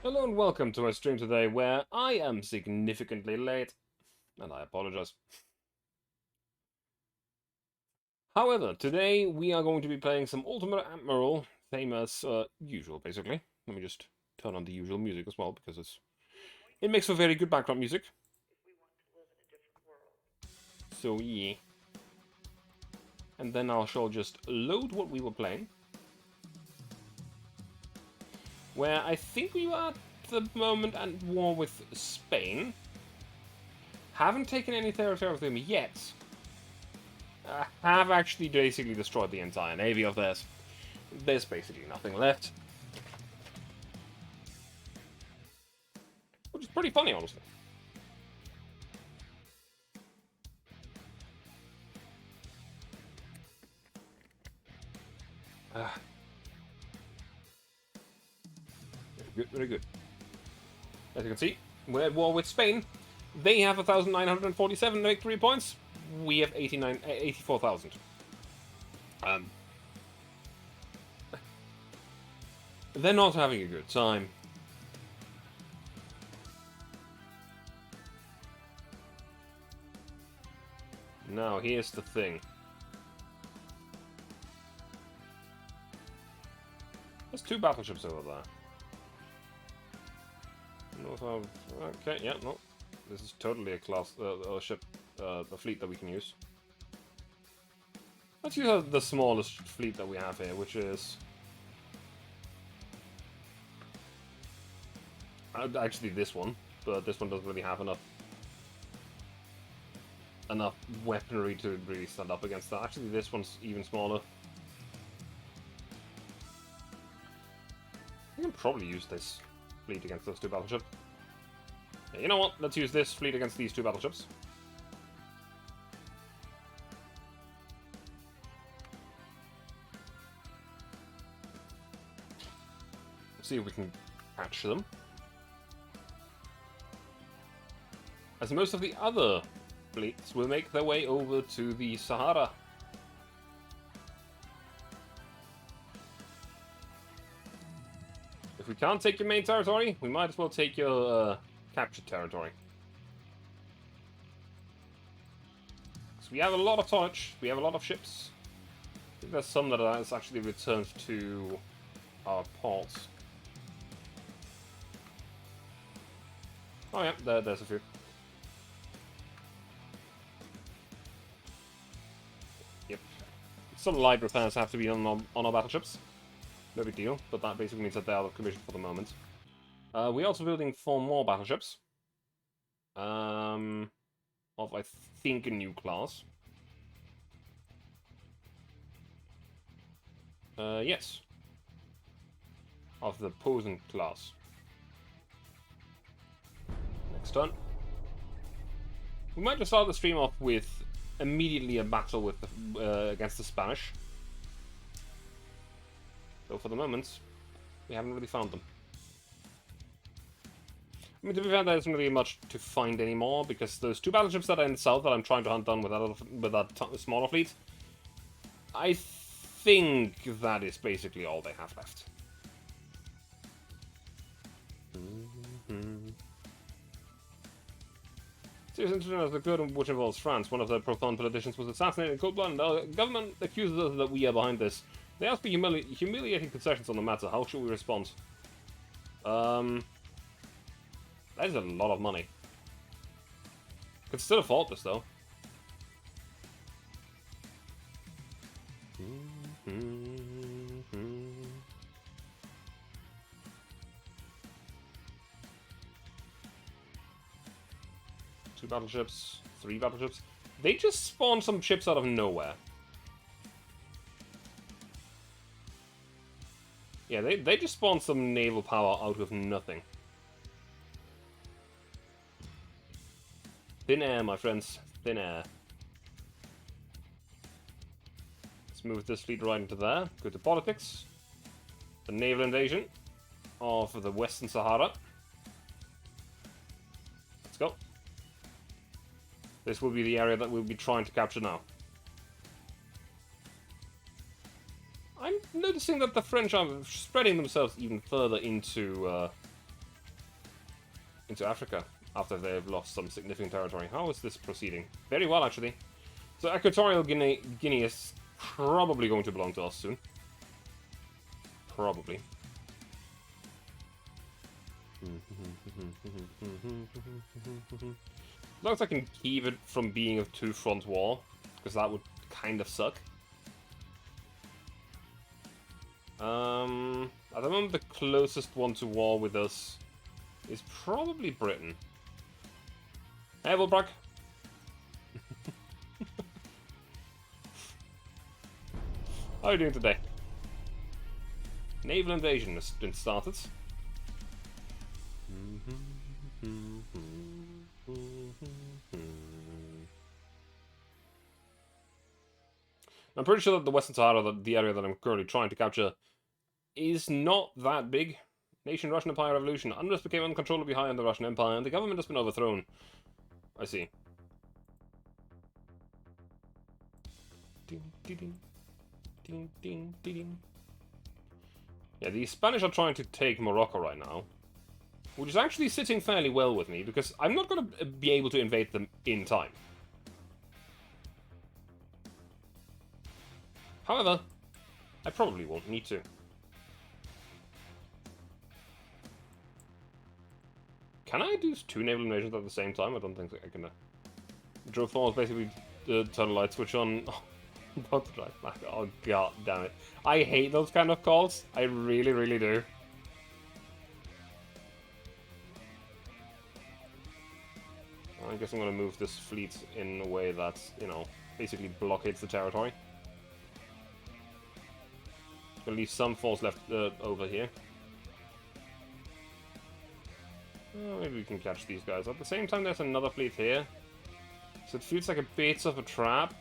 Hello and welcome to my stream today where I am significantly late, and I apologize. However, today we are going to be playing some Ultimate Admiral, same as usual, basically. Let me just turn on the usual music as well, because it makes for very good background music. So yeah. And then I shall just load what we were playing. Where I think we are at the moment at war with Spain. Haven't taken any territory of them yet. Have actually basically destroyed the entire navy of theirs. There's basically nothing left. Which is pretty funny, honestly. Very good, very good. As you can see, we're at war with Spain. They have 1,947 victory points. We have 84,000. They're not having a good time. Now, here's the thing. There's two battleships over there. Okay, yeah, no. This is totally a class, ship, a fleet that we can use. Let's use the smallest fleet that we have here, which is... actually this one, but this one doesn't really have enough weaponry to really stand up against that. Actually, this one's even smaller. We can probably use this fleet against those two battleships. Yeah, you know what? Let's use this fleet against these two battleships. See if we can catch them. As most of the other fleets will make their way over to the Sahara. If we can't take your main territory, we might as well take your captured territory. So we have a lot of tonnage, we have a lot of ships. I think there's some that has actually returned to our ports. Oh yeah, there's a few. Yep. Some light repairs have to be on our battleships. No big deal, but that basically means that they're out of commission for the moment. We're also building 4 more battleships. Of, I think, a new class. Yes. Of the Posen class. Next turn. We might just start the stream off with immediately a battle with against the Spanish. Though for the moment, we haven't really found them. I mean, to be fair, there isn't really much to find anymore, because those two battleships that are in the south that I'm trying to hunt down with that smaller fleet, I think that is basically all they have left. Serious incident has occurred which involves France. One of the Prothon politicians was assassinated in cold blood, and the government accuses us that we are behind this. They ask for humiliating concessions on the matter. How should we respond? That is a lot of money. Could still afford this, though. Two battleships, 3 battleships. They just spawned some ships out of nowhere. Yeah, they just spawned some naval power out of nothing. Thin air, my friends. Thin air. Let's move this fleet right into there. Go to politics. The naval invasion of the Western Sahara. Let's go. This will be the area that we'll be trying to capture now. I'm noticing that the French are spreading themselves even further into into Africa after they've lost some significant territory. How is this proceeding? Very well, actually. So Equatorial Guinea is probably going to belong to us soon. Probably. As long as I can keep it from being a two-front war, because that would kind of suck. At the moment, the closest one to war with us is probably Britain. Hey, Volbrak. How are you doing today? Naval invasion has been started. I'm pretty sure that the Western Sahara, the area that I'm currently trying to capture, is not that big. Nation Russian Empire Revolution. Unrest became uncontrollably high in the Russian Empire, and the government has been overthrown. I see. Yeah, the Spanish are trying to take Morocco right now, which is actually sitting fairly well with me, because I'm not going to be able to invade them in time. However, I probably won't need to. Can I do 2 naval invasions at the same time? I don't think I can. Drove forward, basically turn the light switch on. About to drive back. Oh god damn it. I hate those kind of calls. I really, really do. I guess I'm gonna move this fleet in a way that, you know, basically blockades the territory. Gonna leave some force left over here. Oh, maybe we can catch these guys. At the same time, there's another fleet here. So it feels like a bit of a trap.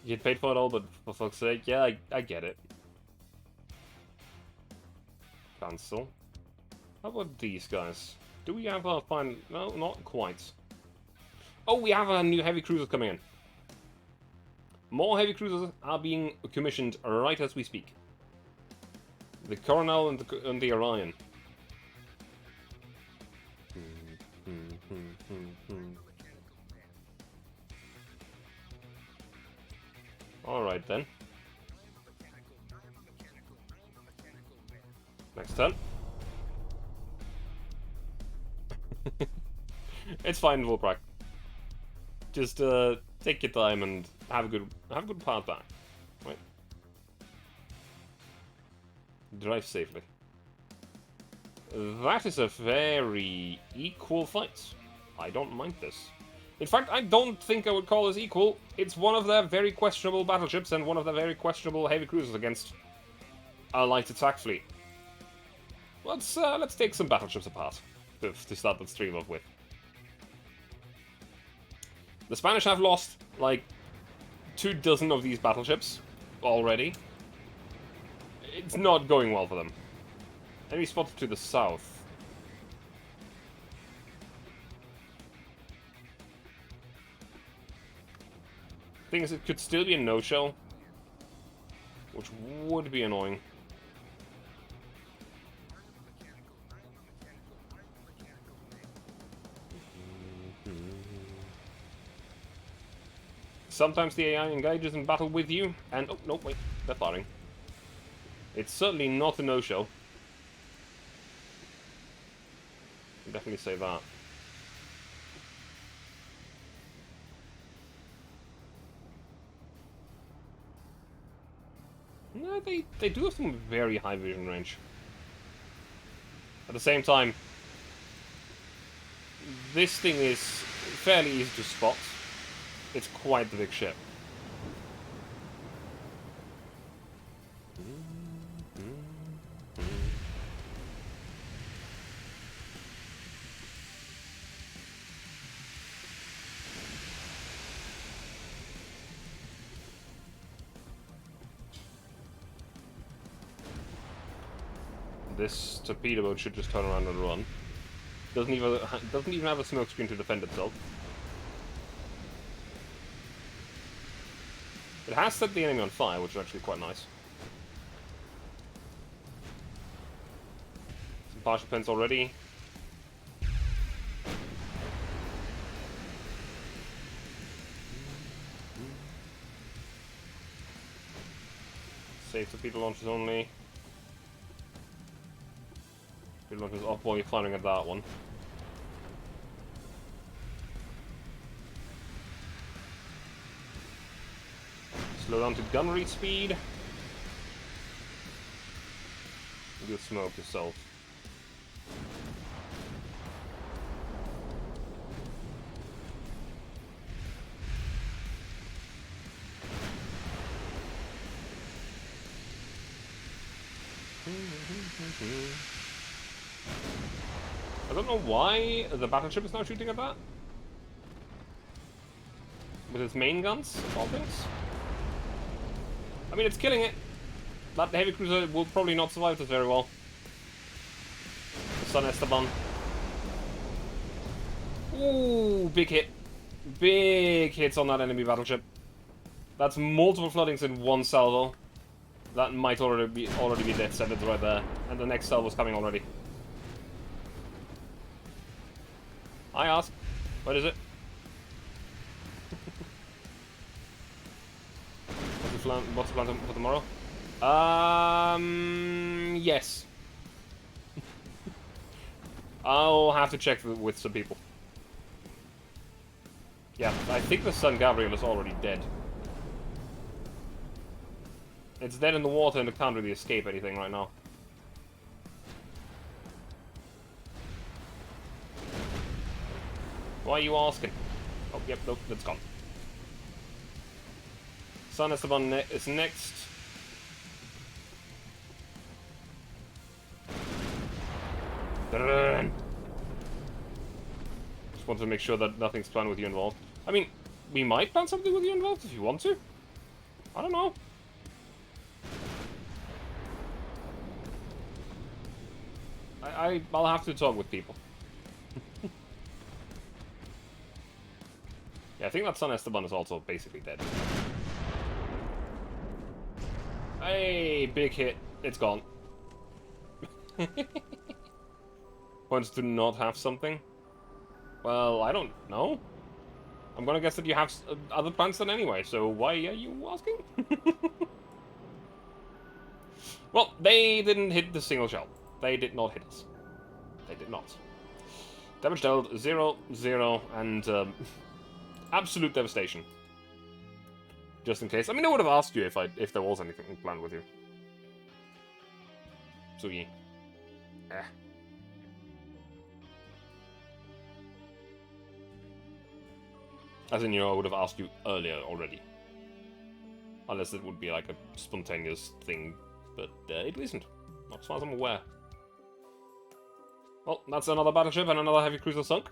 You get paid for it all, but for fuck's sake, yeah, I get it. Cancel. How about these guys? Do we have a fine... No, not quite. Oh, we have a new heavy cruiser coming in. More heavy cruisers are being commissioned right as we speak. The Coronel and the Orion. Alright then. Next turn. It's fine, Volbrak. Just take your time and have a good path back. Right. Drive safely. That is a very equal fight. I don't mind this. In fact, I don't think I would call this equal. It's one of their very questionable battleships and one of their very questionable heavy cruisers against a light attack fleet. Let's take some battleships apart to start the stream off with. The Spanish have lost like 24 of these battleships already. It's not going well for them. Enemy spotted to the south. Thing is, it could still be a no-show, which would be annoying. Sometimes the AI engages in battle with you, and... Oh, no, wait, they're firing. It's certainly not a no-show. I'll definitely say that. No, they do have some very high vision range. At the same time, this thing is fairly easy to spot. It's quite the big ship. This torpedo boat should just turn around and run. Doesn't even have a smoke screen to defend itself. It has set the enemy on fire, which is actually quite nice. Some partial pins already. Safe torpedo launchers only. Torpedo launchers off while you're firing at that one. Slow down to gunnery speed. You'll smoke yourself. I don't know why the battleship is now shooting at that. With its main guns, of all things. I mean, it's killing it. That heavy cruiser will probably not survive this very well. The San Esteban. Ooh, big hit. Big hits on that enemy battleship. That's multiple floodings in one salvo. That might already be death sentence right there. And the next salvo's coming already. I ask. What is it? What's the plan for tomorrow? Yes. I'll have to check with some people. Yeah, I think the San Gabriel is already dead. It's dead in the water and it can't really escape anything right now. Why are you asking? Oh, yep, nope, that's gone. San Esteban is next. Just wanted to make sure that nothing's planned with you involved. I mean, we might plan something with you involved if you want to. I don't know. I'll have to talk with people. Yeah, I think that San Esteban is also basically dead. Hey, big hit. It's gone. Points to not have something? Well, I don't know. I'm gonna guess that you have other plans then anyway, so why are you asking? Well, they didn't hit the single shell. They did not hit us. They did not. Damage dealt 0, 0, and absolute devastation. Just in case. I mean, I would have asked you if there was anything planned with you. So yeah. As in, you know, I would have asked you earlier already. Unless it would be like a spontaneous thing, but it isn't. Not as far as I'm aware. Well, that's another battleship and another heavy cruiser sunk.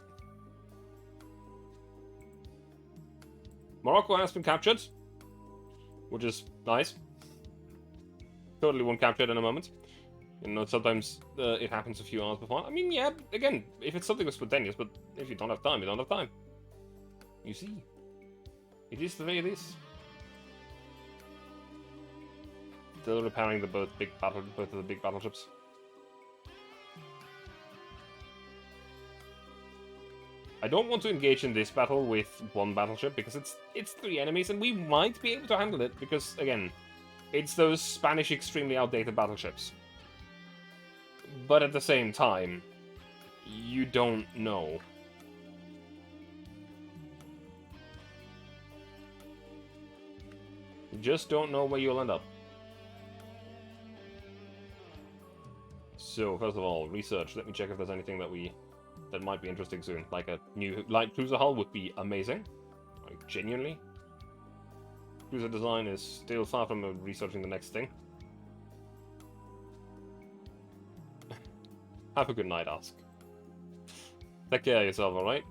Morocco has been captured, which is nice. Totally won't capture it in a moment. You know, sometimes it happens a few hours before. I mean, yeah, again, if it's something that's spontaneous, but if you don't have time, you don't have time. You see. It is the way it is. Still repairing both of the big battleships. I don't want to engage in this battle with one battleship because it's 3 enemies and we might be able to handle it because, again, it's those Spanish extremely outdated battleships. But at the same time, you don't know. You just don't know where you'll end up. So, first of all, research. Let me check if there's anything that might be interesting soon. Like a new light cruiser hull would be amazing. Like, genuinely. Cruiser design is still far from researching the next thing. Have a good night, Ask. Take care of yourself, alright?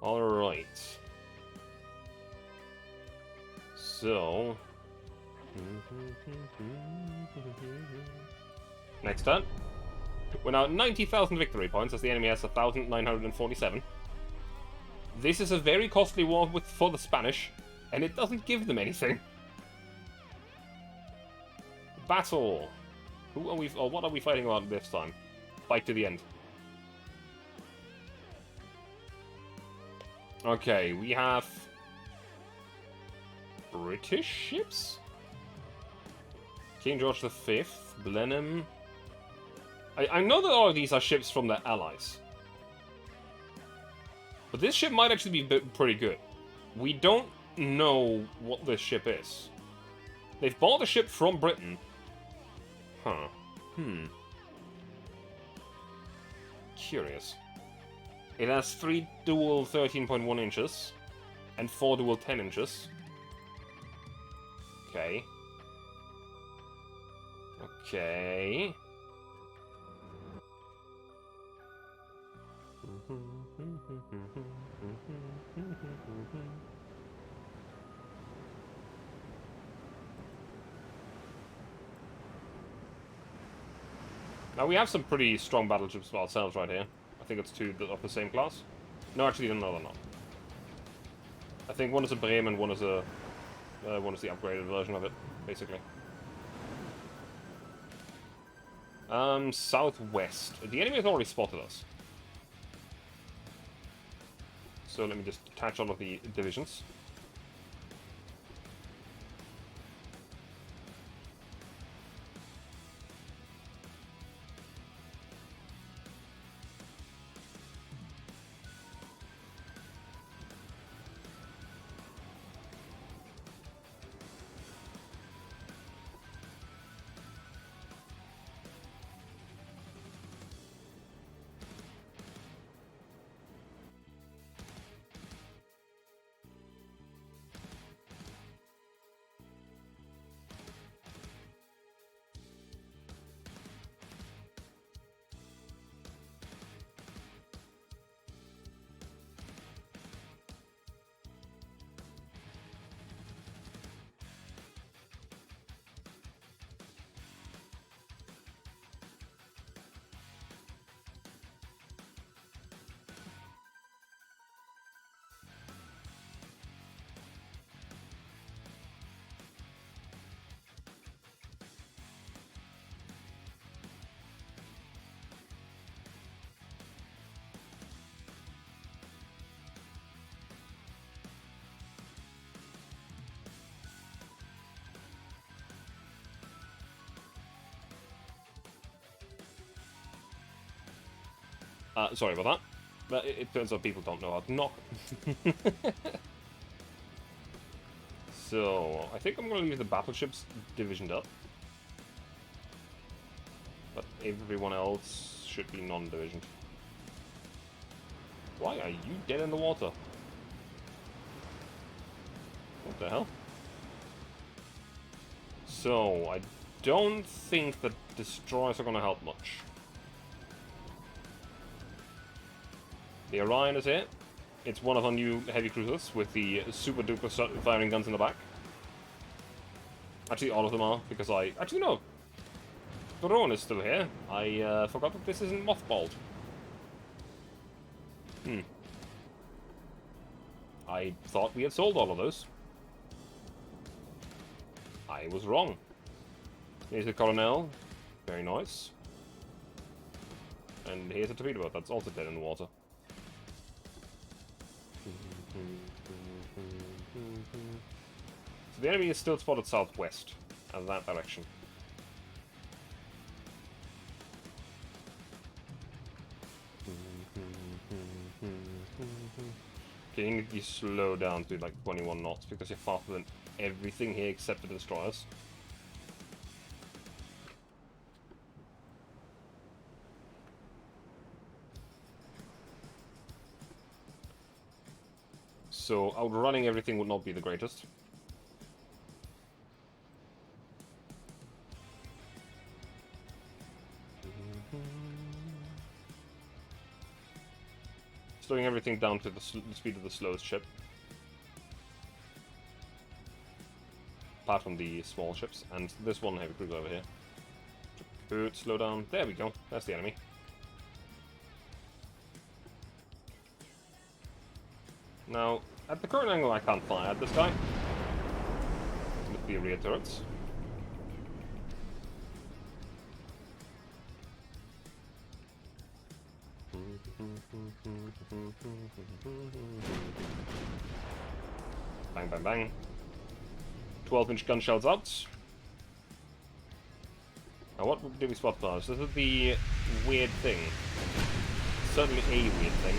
Alright. So... next turn. We're now at 90,000 victory points as the enemy has 1,947. This is a very costly war for the Spanish, and it doesn't give them anything. Battle. Who are we? Or what are we fighting about this time? Fight to the end. Okay, we have British ships? King George V, Blenheim. I know that all of these are ships from the Allies. But this ship might actually be pretty good. We don't know what this ship is. They've bought a ship from Britain. Huh. Curious. It has 3 dual 13.1 inches and 4 dual 10 inches. Okay. Okay. Now we have some pretty strong battleships ourselves right here. I think it's 2 of the same class. No, actually, no, they're not. I think one is a Bremen and one is the upgraded version of it, basically. Southwest. The enemy has already spotted us. So let me just detach all of the divisions. Sorry about that. But it turns out people don't know how to knock. So, I think I'm going to leave the battleships divisioned up. But everyone else should be non-divisioned. Why are you dead in the water? What the hell? So, I don't think that destroyers are going to help much. The Orion is here. It's one of our new heavy cruisers with the super duper firing guns in the back. Actually, all of them are, because actually, no. The Rowan is still here. I forgot that this isn't mothballed. I thought we had sold all of those. I was wrong. Here's the Colonel. Very nice. And here's a torpedo boat that's also dead in the water. So the enemy is still spotted southwest, and that direction. Okay, you need to slow down to like 21 knots because you're faster than everything here except the destroyers. So outrunning everything would not be the greatest. Slowing everything down to the speed of the slowest ship. Apart from the small ships, and this one heavy cruiser over here. Good, slow down. There we go. That's the enemy. Now, at the current angle I can't fire at this guy. With the rear turrets. Bang, bang, bang. 12-inch gun shells out. Now, what did we spot first? This is the weird thing. Certainly a weird thing.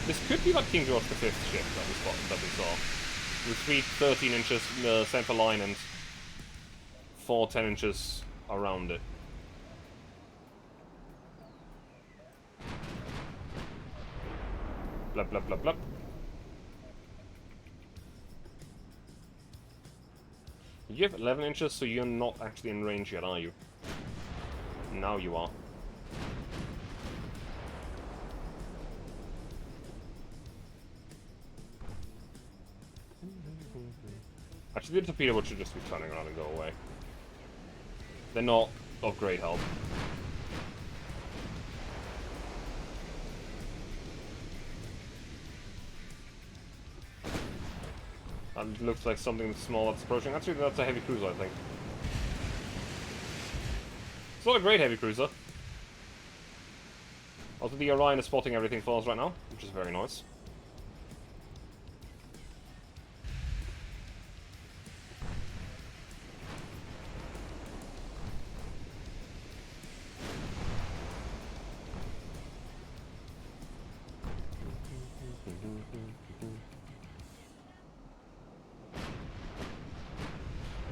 This could be like King George V ship that we saw. With 3 13 inches central line and 4 10 inches around it. Blub, blub, blub, blub. You have 11 inches, so you're not actually in range yet, are you? Now you are. Actually, the torpedo boat should just be turning around and go away. They're not of great help. And it looks like something small that's approaching. Actually, that's a heavy cruiser, I think. It's not a great heavy cruiser. Also, the Orion is spotting everything for us right now, which is very nice.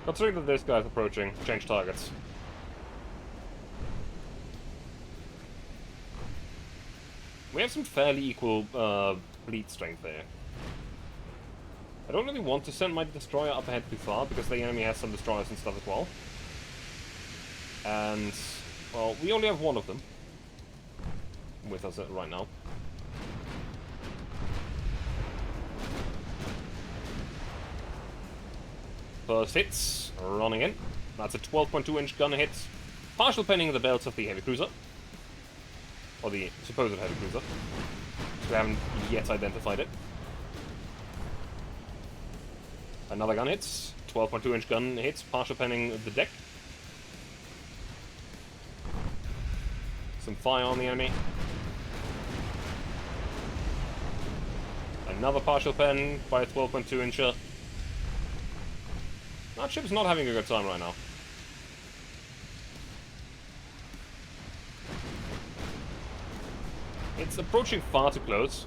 Considering that this guy's approaching, change targets. We have some fairly equal fleet strength there. I don't really want to send my destroyer up ahead too far, because the enemy has some destroyers and stuff as well. And, well, we only have one of them with us right now. First hits, running in. That's a 12.2-inch gun hit. Partial penning the belts of the heavy cruiser. Or the supposed heavy cruiser. So we haven't yet identified it. Another gun hits. 12.2-inch gun hits, partial penning the deck. Some fire on the enemy. Another partial pen by a 12.2-incher. That ship's not having a good time right now. It's approaching far too close.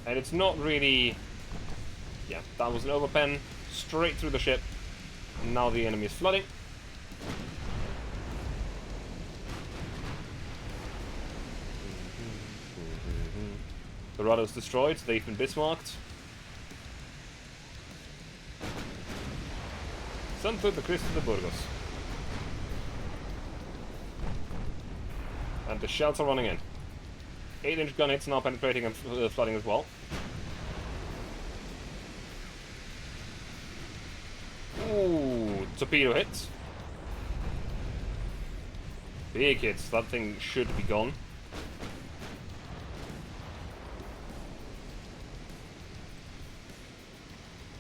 And it's not really... Yeah, that was an overpen. Straight through the ship. Now the enemy is flooding. The rudder's destroyed. They've been Bismarcked. Santo de Cristo de Burgos. And the shells are running in. 8-inch gun hits now penetrating and flooding as well. Ooh, torpedo hits. Big hits. That thing should be gone.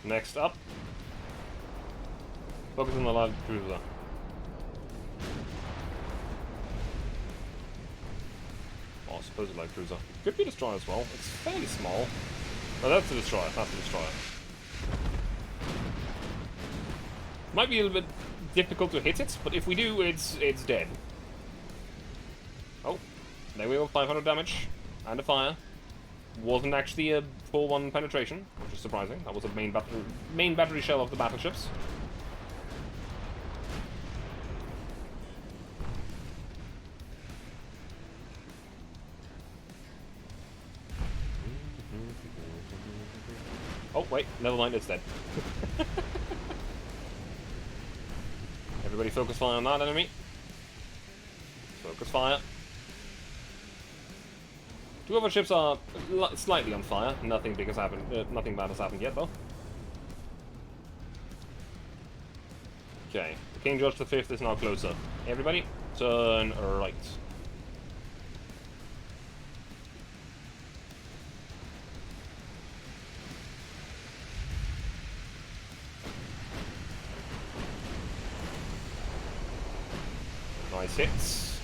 Next up. Focus on the light cruiser. Oh, supposed light cruiser. Could be a destroyer as well. It's fairly small. Oh, that's a destroyer. That's a destroyer. Might be a little bit difficult to hit it, but if we do, it's dead. Oh, there we go. 500 damage and a fire. Wasn't actually a full one penetration, which is surprising. That was a main battery shell of the battleships. Oh, wait, never mind, it's dead. Everybody focus fire on that enemy. Focus fire. Two other ships are slightly on fire. Nothing big has happened. Nothing bad has happened yet, though. Okay, the King George V is now closer. Everybody, turn right. Nice hits.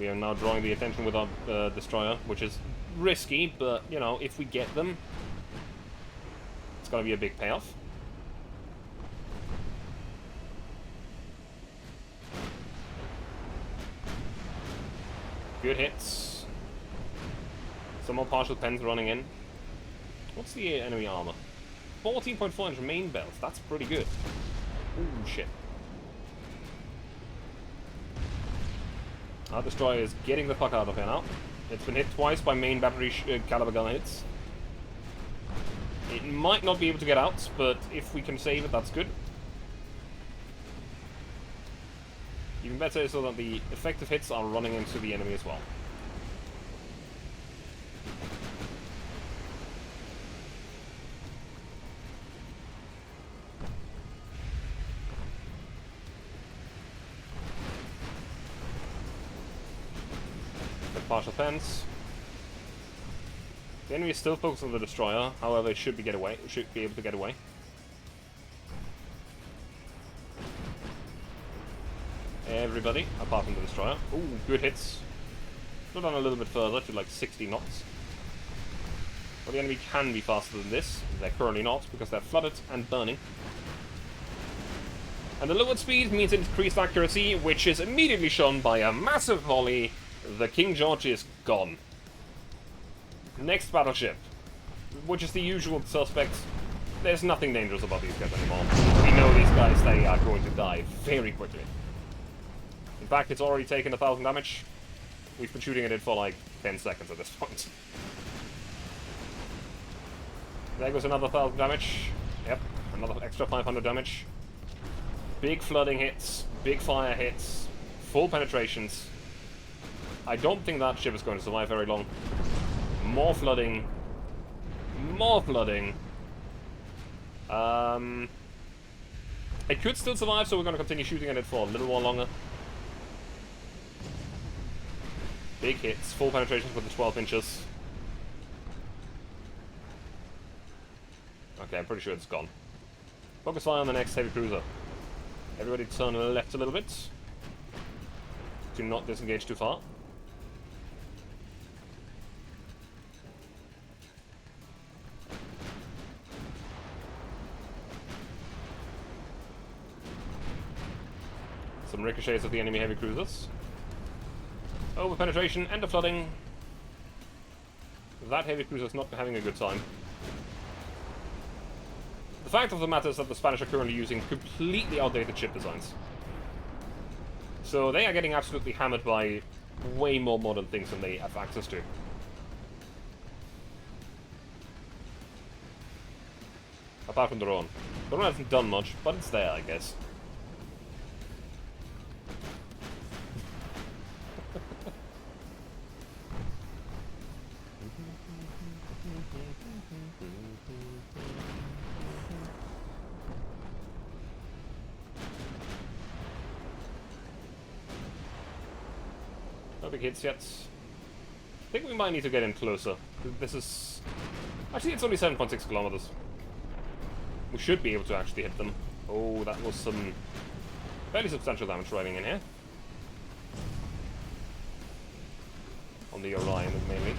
We are now drawing the attention with our destroyer, which is risky, but, you know, if we get them, it's gonna be a big payoff. Good hits. Some more partial pens running in. What's the enemy armor? 14.4 inch main belt. That's pretty good. Ooh, shit. Our destroyer is getting the fuck out of here now. It's been hit twice by main battery caliber gun hits. It might not be able to get out, but if we can save it, that's good. Even better is so that the effective hits are running into the enemy as well. Partial fence. The enemy is still focused on the destroyer, however it should be able to get away. Everybody, apart from the destroyer. Ooh, good hits. Slow down a little bit further to like 60 knots. But the enemy can be faster than this. They're currently not, because they're flooded and burning. And the lowered speed means increased accuracy, which is immediately shown by a massive volley. The King George is gone. Next battleship, which is the usual suspect. There's nothing dangerous about these guys anymore. We know these guys, they are going to die very quickly. In fact, it's already taken 1,000 damage. We've been shooting at it for like 10 seconds at this point. There goes another 1,000 damage. Yep, another extra 500 damage. Big flooding hits, big fire hits, full penetrations. I don't think that ship is going to survive very long. More flooding. More flooding. It could still survive, so we're going to continue shooting at it for a little while longer. Big hits. Full penetrations with the 12 inches. Okay, I'm pretty sure it's gone. Focus fire on the next heavy cruiser. Everybody turn left a little bit. Do not disengage too far. Some ricochets of the enemy heavy cruisers. Over penetration and the flooding. That heavy cruiser is not having a good time. The fact of the matter is that the Spanish are currently using completely outdated ship designs. So they are getting absolutely hammered by way more modern things than they have access to. Apart from the Ron. The Ron hasn't done much, but it's there, I guess. No big hits yet. I think we might need to get in closer. This is... Actually, it's only 7.6 kilometers. We should be able to actually hit them. Oh, that was some fairly substantial damage riding in here. On the Orion, mainly.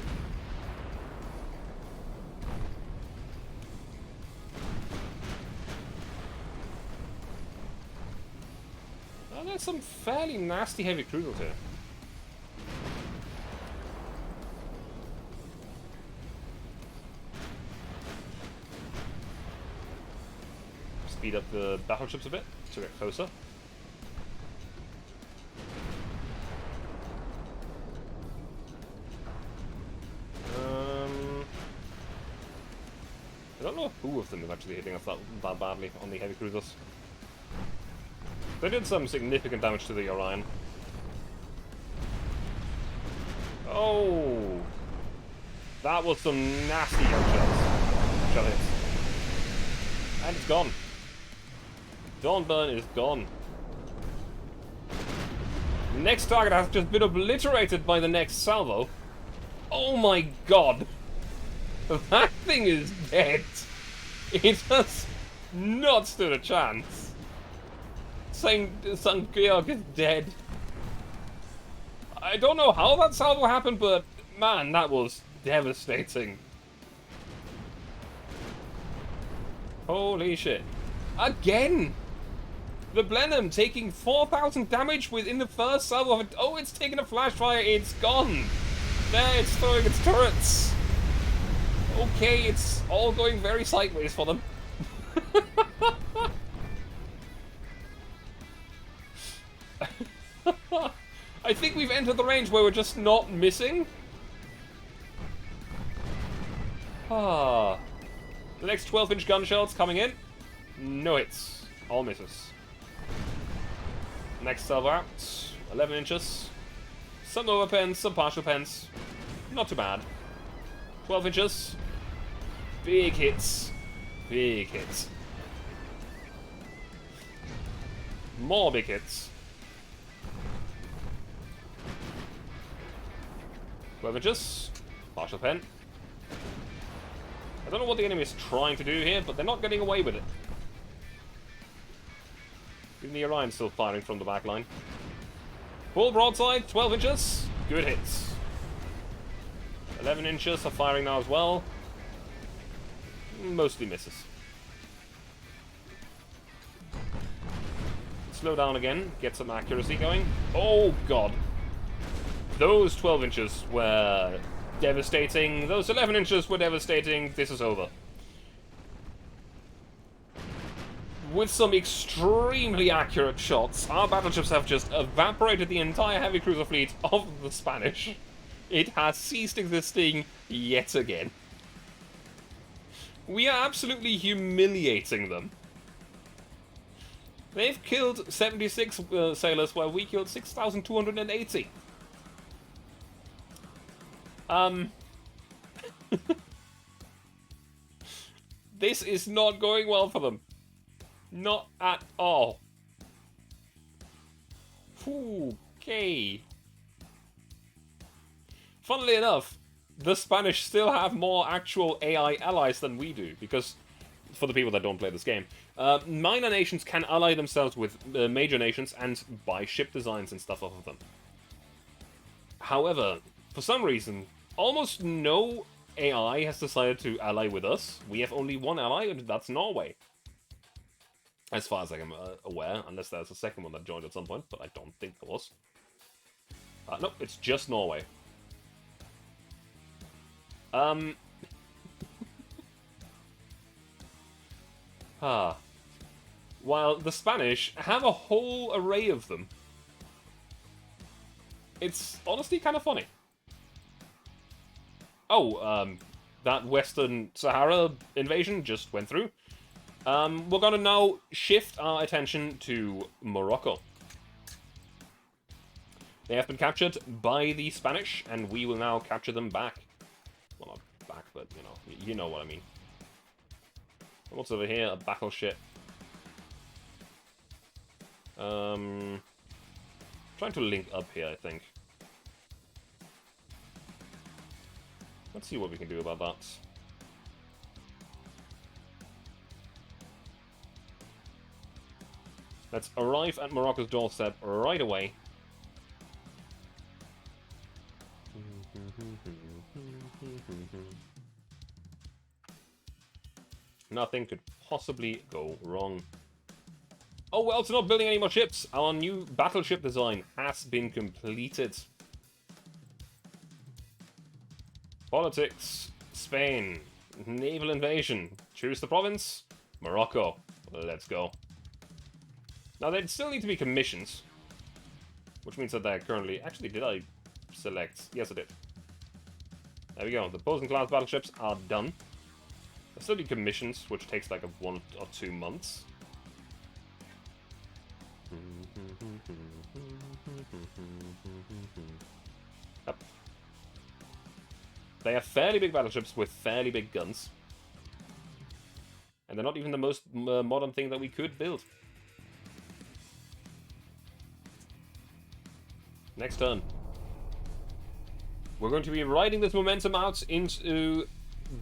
Oh, there's some fairly nasty heavy cruisers here. Speed up the battleships a bit to get closer. I don't know who of them is actually hitting us that badly on the heavy cruisers. They did some significant damage to the Orion. Oh! That was some nasty shell hits. And it's gone. Dawnburn is gone. The next target has just been obliterated by the next salvo. Oh my god! That thing is dead! It has not stood a chance. St. Georg is dead. I don't know how that salvo happened, but man, that was devastating. Holy shit. Again! The Blenheim taking 4,000 damage within the first salvo of it. Oh, it's taking a flash fire. It's gone. There, it's throwing its turrets. Okay, it's all going very sideways for them. I think we've entered the range where we're just not missing. Ah. The next 12-inch gun shells coming in. No hits. All misses. Next salvo out. 11 inches. Some overpens, some partial pens. Not too bad. 12 inches. Big hits. Big hits. More big hits. 12 inches. Partial pen. I don't know what the enemy is trying to do here, but they're not getting away with it. Even the Orion's still firing from the back line. Full broadside, 12 inches. Good hits. 11 inches are firing now as well. Mostly misses. Slow down again, get some accuracy going. Oh god. Those 12 inches were devastating. Those 11 inches were devastating. This is over. With some extremely accurate shots, our battleships have just evaporated the entire heavy cruiser fleet of the Spanish. It has ceased existing yet again. We are absolutely humiliating them. They've killed 76 sailors while we killed 6,280. This is not going well for them. Not at all. Okay. Funnily enough, the Spanish still have more actual AI allies than we do, because, for the people that don't play this game, minor nations can ally themselves with major nations and buy ship designs and stuff off of them. However, for some reason, almost no AI has decided to ally with us. We have only one ally, and that's Norway. As far as I'm aware, unless there's a second one that joined at some point, but I don't think there was. Nope, it's just Norway. While the Spanish have a whole array of them. It's honestly kind of funny. Oh, that Western Sahara invasion just went through. We're gonna now shift our attention to Morocco. They have been captured by the Spanish, and we will now capture them back. Well, not back, but, you know what I mean. What's over here? A battleship. Trying to link up here, I think. Let's see what we can do about that. Let's arrive at Morocco's doorstep right away. Nothing could possibly go wrong. Oh, we're also not building any more ships. Our new battleship design has been completed. Politics. Spain. Naval invasion. Choose the province. Morocco. Let's go. Now, they still need to be commissions. Which means that they're currently... Actually, did I select? Yes, I did. There we go. The Posen-class battleships are done. There'll still be commissions, which takes like 1 or 2 months. Yep. They have fairly big battleships with fairly big guns. And they're not even the most modern thing that we could build. Next turn. We're going to be riding this momentum out into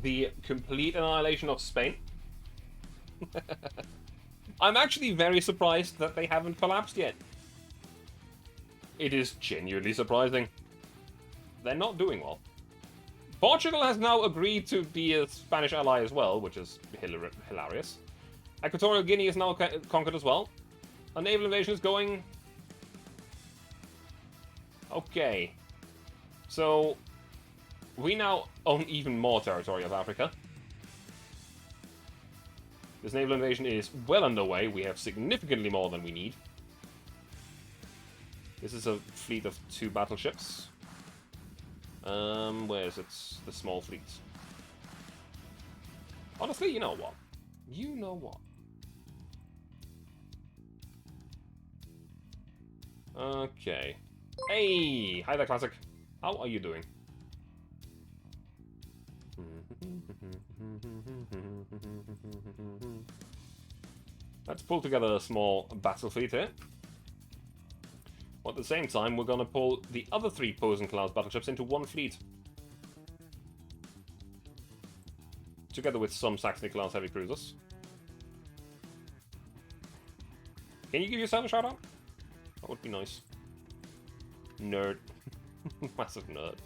the complete annihilation of Spain. I'm actually very surprised that they haven't collapsed yet. It is genuinely surprising. They're not doing well. Portugal has now agreed to be a Spanish ally as well, which is hilarious. Equatorial Guinea is now conquered as well. A naval invasion is going... Okay. So, we now own even more territory of Africa. This naval invasion is well underway. We have significantly more than we need. This is a fleet of 2 battleships. Where is it? The small fleet. Honestly, you know what? You know what? Okay. Hey! Hi there, Classic. How are you doing? Let's pull together a small battle fleet here. At the same time, we're gonna pull the other 3 Posen-class battleships into one fleet. Together with some Saxony-class heavy cruisers. Can you give yourself a shout-out? That would be nice. Nerd. Massive nerd.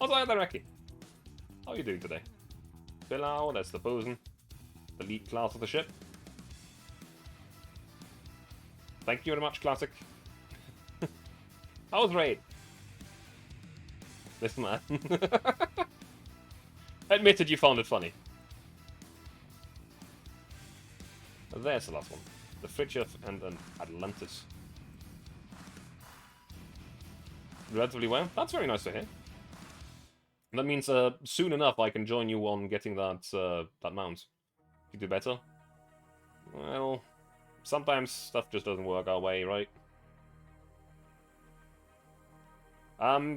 Also, hi there, Reki. How are you doing today? Bilal, that's the Posen. The lead class of the ship. Thank you very much, Classic. How was raid? Listen, man. Admitted you found it funny. There's the last one. The Fritjof and an Atlantis. Relatively well. That's very nice to hear. That means soon enough I can join you on getting that that mount. You do better. Well, sometimes stuff just doesn't work our way, right?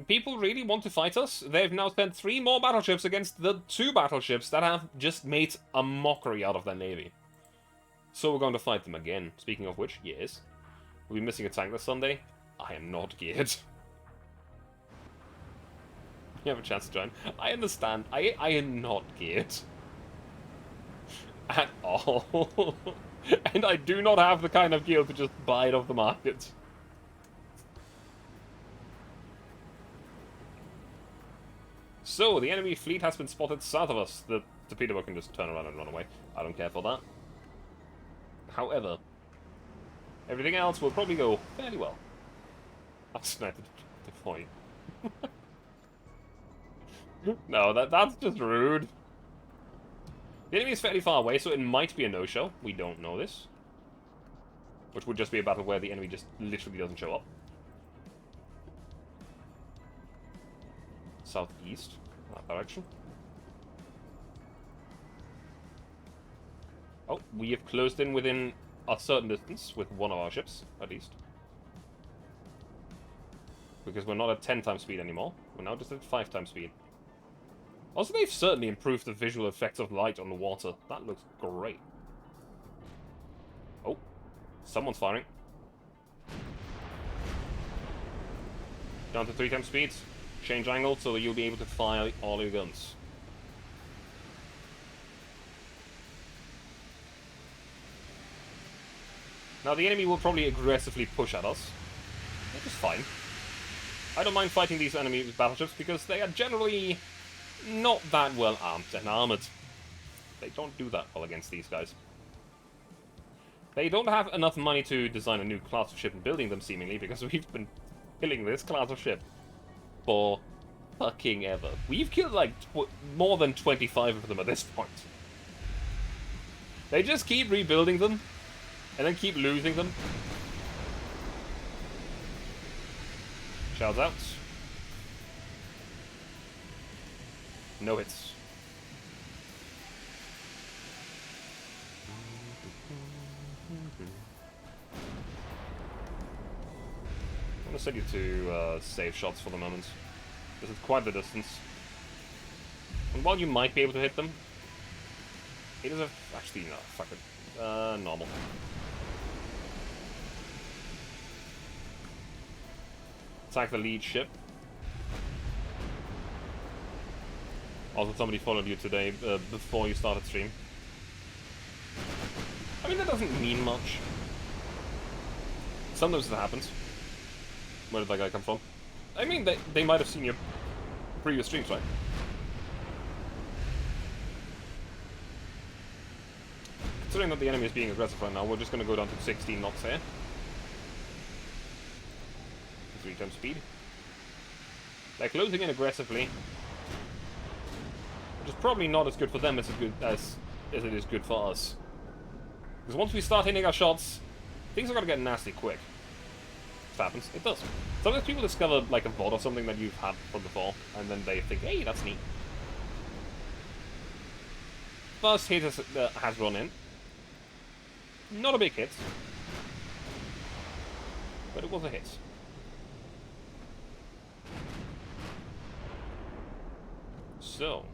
People really want to fight us. They've now sent 3 more battleships against the 2 battleships that have just made a mockery out of their navy. So we're going to fight them again. Speaking of which, yes. We'll be missing a tank this Sunday. I am not geared. You have a chance to join. I understand. I am not geared. At all. And I do not have the kind of gear to just buy it off the market. So, the enemy fleet has been spotted south of us. The torpedo boat can just turn around and run away. I don't care for that. However, everything else will probably go fairly well. That's not the point. No, that's just rude. The enemy is fairly far away, so it might be a no-show. We don't know this. Which would just be a battle where the enemy just literally doesn't show up. Southeast, that direction. Oh, we have closed in within a certain distance with one of our ships, at least. Because we're not at 10 times speed anymore. We're now just at 5 times speed. Also, they've certainly improved the visual effects of light on the water. That looks great. Oh, someone's firing. Down to 3 times speed. Change angle so that you'll be able to fire all your guns. Now, the enemy will probably aggressively push at us. Which is fine. I don't mind fighting these enemy battleships because they are generally not that well armed and armored. They don't do that well against these guys. They don't have enough money to design a new class of ship and building them, seemingly, because we've been killing this class of ship for fucking ever. We've killed, like, more than 25 of them at this point. They just keep rebuilding them, and then keep losing them. Shouts out. No hits. I'm gonna send you to save shots for the moment. This is quite the distance. And while you might be able to hit them, it is a... Actually, no, fuck it. Normal. Attack the lead ship. Also, somebody followed you today before you started stream. I mean, that doesn't mean much. Sometimes it happens. Where did that guy come from? I mean, they might have seen your previous streams, right? Considering that the enemy is being aggressive right now, we're just going to go down to 16 knots here. 3 times speed. They're closing in aggressively, which is probably not as good for them as it is good for us. Because once we start hitting our shots, things are going to get nasty quick. If it happens, it does. Sometimes people discover like a VOD or something that you've had from before, and then they think, hey, that's neat. First hit has run in. Not a big hit, but it was a hit. So,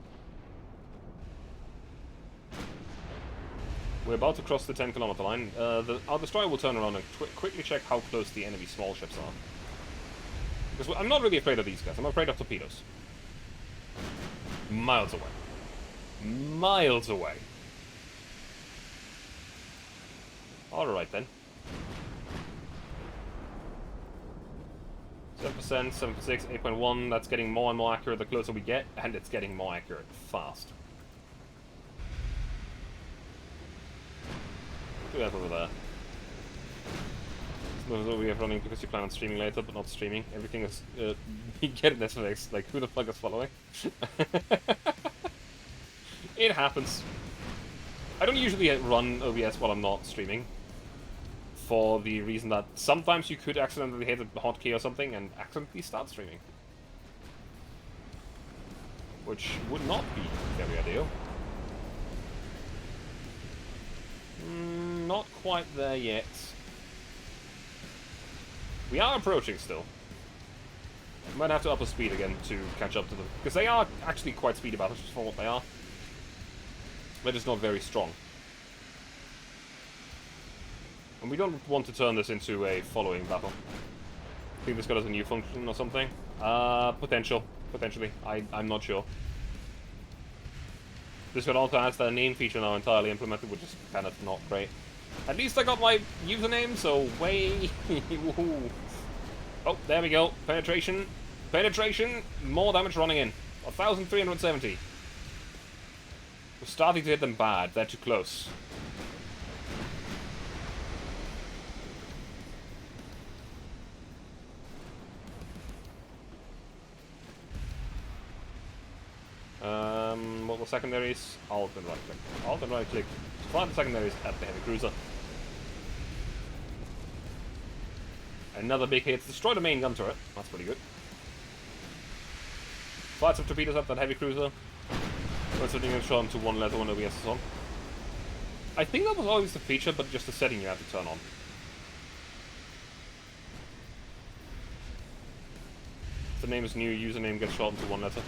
we're about to cross the 10-kilometer line. Our destroyer will turn around and quickly check how close the enemy small ships are. Because I'm not really afraid of these guys. I'm afraid of torpedoes. Miles away. Miles away. Alright then. 7%, 7.6, 8.1, that's getting more and more accurate the closer we get, and it's getting more accurate fast. Do that over there. We are running because you plan on streaming later, but not streaming. Everything is... you get it, SFX. Like, who the fuck is following? It happens. I don't usually run OBS while I'm not streaming. For the reason that sometimes you could accidentally hit a hotkey or something and accidentally start streaming. Which would not be very ideal. Not quite there yet. We are approaching still. We might have to up our speed again to catch up to them. Because they are actually quite speedy battleships for what they are. They're just not very strong. And we don't want to turn this into a following battle. I think this guy has a new function or something. Potentially. I'm not sure. This one also has the name feature now entirely implemented, which is kind of not great. At least I got my username, so way... Oh, there we go. Penetration. Penetration. More damage running in. 1,370. We're starting to hit them bad. They're too close. What were secondaries? Alt and right click. Alt and right click. Find the secondaries at the heavy cruiser. Another big hit. Destroy the main gun turret. That's pretty good. Fire some torpedoes at that heavy cruiser. We're sitting in shot to 1 letter when OBS is on. I think that was always the feature, but just a setting you have to turn on. If the name is new, username gets shortened to 1 letter.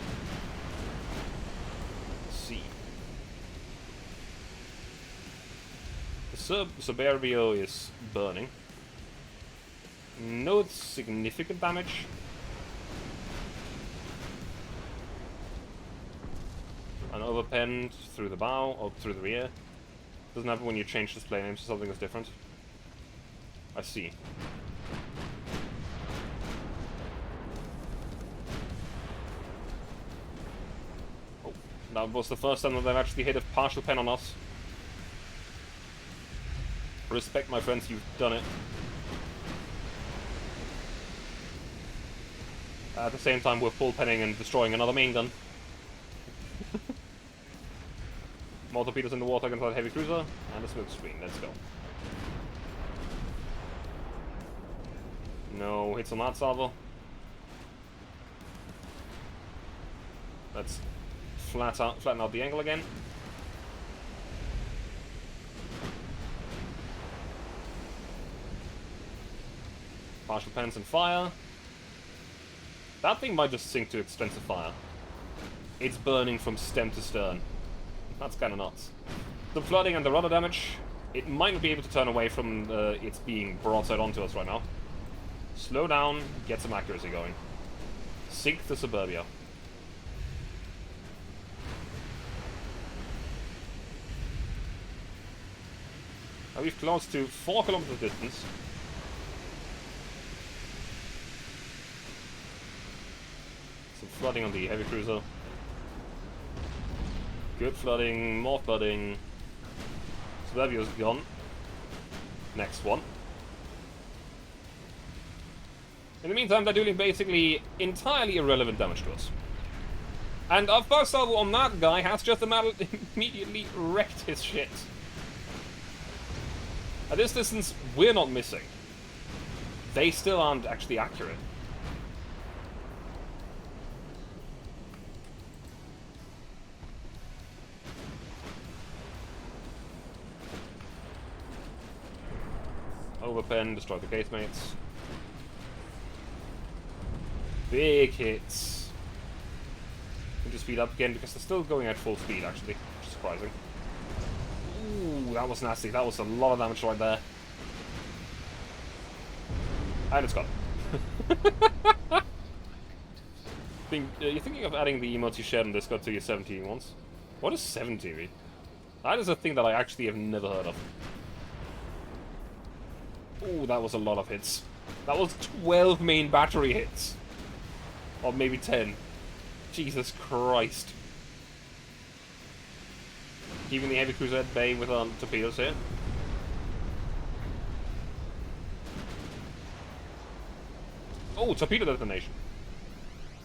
C. The Suburbio is burning. No significant damage. An overpenned through the bow, or through the rear. Doesn't happen when you change display names to something that's different. I see. Oh, that was the first time that they've actually hit a partial pen on us. Respect, my friends, you've done it. At the same time, we're full penning and destroying another main gun. More torpedoes in the water against that heavy cruiser, and a smoke screen. Let's go. No hits on that salvo. Let's flatten out the angle again. Partial pens and fire. That thing might just sink to extensive fire. It's burning from stem to stern. That's kind of nuts. The flooding and the rudder damage, it might not be able to turn away from its being broadside onto us right now. Slow down, get some accuracy going. Sink the Suburbia. Now we've close to 4 kilometers distance. flooding on the heavy cruiser. Good flooding, more flooding. Suburbio's gone. Next one. In the meantime, they're doing basically entirely irrelevant damage to us. And our first salvo on that guy has just immediately wrecked his shit. At this distance, we're not missing. They still aren't actually accurate. Overpen, destroy the casemates. Big hits. Need to speed up again because they're still going at full speed, actually. Which is surprising. Ooh, that was nasty. That was a lot of damage right there. And it's gone. You're thinking of adding the emotes you shared on Discord to your 17 ones? What is 7TV? That is a thing that I actually have never heard of. Ooh, that was a lot of hits. That was 12 main battery hits. Or maybe 10. Jesus Christ. Keeping the heavy cruiser at bay with torpedoes here. Oh, torpedo detonation.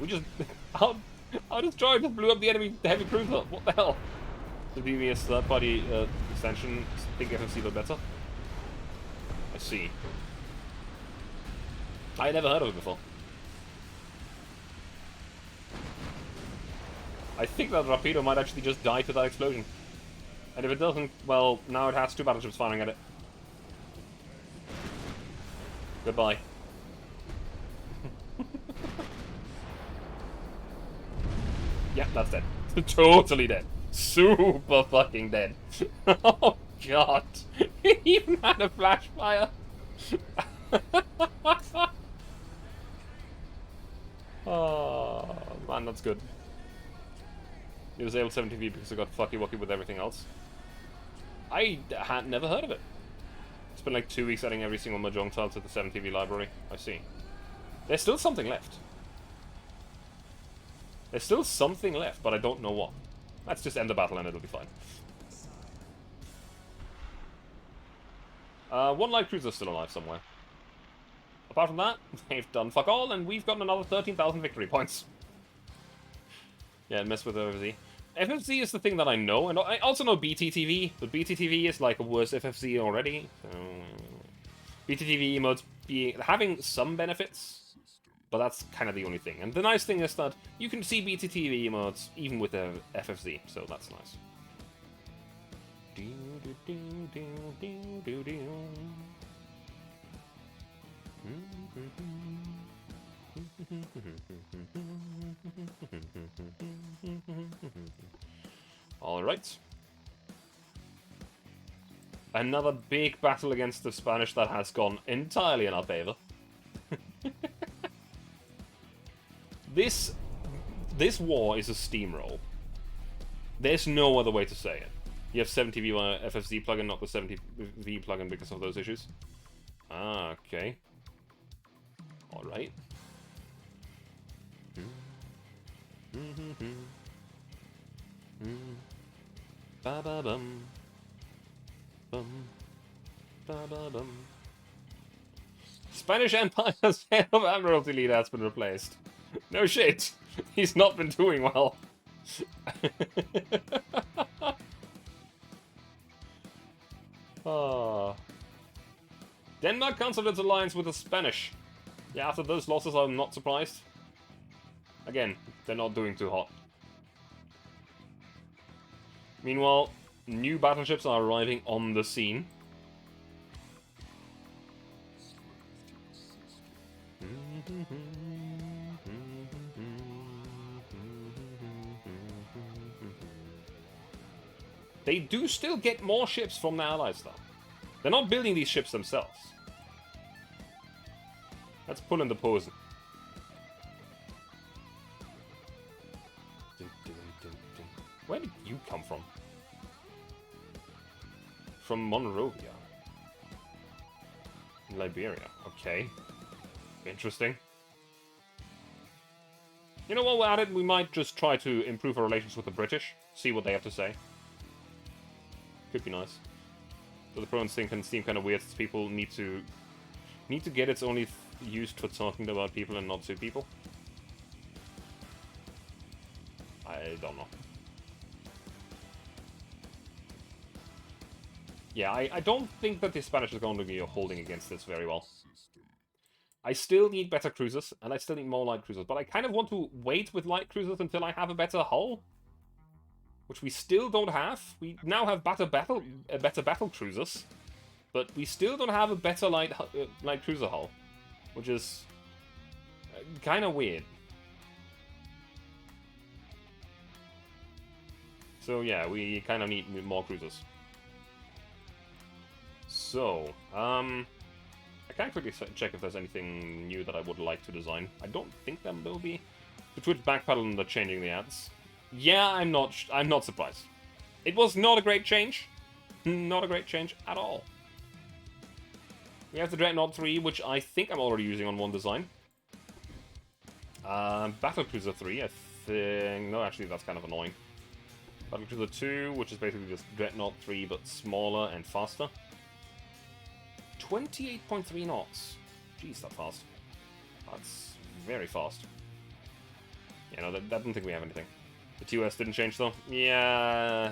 We just... Our destroyer just blew up the enemy heavy cruiser. What the hell? The BVS third-party extension. Think FFC look better? I see. I never heard of it before. I think that torpedo might actually just die to that explosion. And if it doesn't, well, now it has 2 battleships firing at it. Goodbye. Yeah, that's dead. Totally dead. Super fucking dead. Oh god. He even had a flash fire. Oh man, that's good. It was able 70V because I got fucky-wucky with everything else. I had never heard of it. It's been like 2 weeks adding every single Mahjong tile to the 70V library. I see. There's still something left. There's still something left, but I don't know what. Let's just end the battle and it'll be fine. One light cruiser still alive somewhere. Apart from that, they've done fuck all, and we've gotten another 13,000 victory points. Yeah, mess with FFZ. FFZ is the thing that I know, and I also know BTTV, but BTTV is like a worse FFZ already. So, BTTV emotes having some benefits, but that's kind of the only thing. And the nice thing is that you can see BTTV emotes even with the FFZ, so that's nice. Alright. Another big battle against the Spanish that has gone entirely in our favor. This war is a steamroll. There's no other way to say it. You have 70V FFZ plugin, not the 70V plugin because of those issues. Ah, okay. Alright. Ba-ba-bum. Bum. Ba-ba-bum. Spanish Empire's head of Admiralty leader has been replaced. No shit. He's not been doing well. Oh. Denmark cancelled its alliance with the Spanish. Yeah, after those losses, I'm not surprised. Again, they're not doing too hot. Meanwhile, new battleships are arriving on the scene. They do still get more ships from the Allies, though. They're not building these ships themselves. Let's pull in the pose. Where did you come from? From Monrovia. In Liberia. Okay. Interesting. You know, while we're at it, we might just try to improve our relations with the British. See what they have to say. Could be nice. So the province thing can seem kind of weird, since people need to get it's only used for talking about people and not to people. I don't know. Yeah, I don't think that the Spanish is going to be holding against this very well. I still need better cruisers, and I still need more light cruisers, but I kind of want to wait with light cruisers until I have a better hull. Which we still don't have. We now have better battle cruisers, but we still don't have a better light cruiser hull, which is kind of weird. So yeah, we kind of need more cruisers. So, I can quickly check if there's anything new that I would like to design. I don't think there will be. The Twitch backpedal and the changing the ads. Yeah, I'm not surprised. It was not a great change. Not a great change at all. We have the Dreadnought 3, which I think I'm already using on one design. Battlecruiser 3, I think... No, actually, that's kind of annoying. Battlecruiser 2, which is basically just Dreadnought 3, but smaller and faster. 28.3 knots. Jeez, that's fast. That's very fast. Yeah, no, I don't think we have anything. The TOS didn't change, though? Yeah.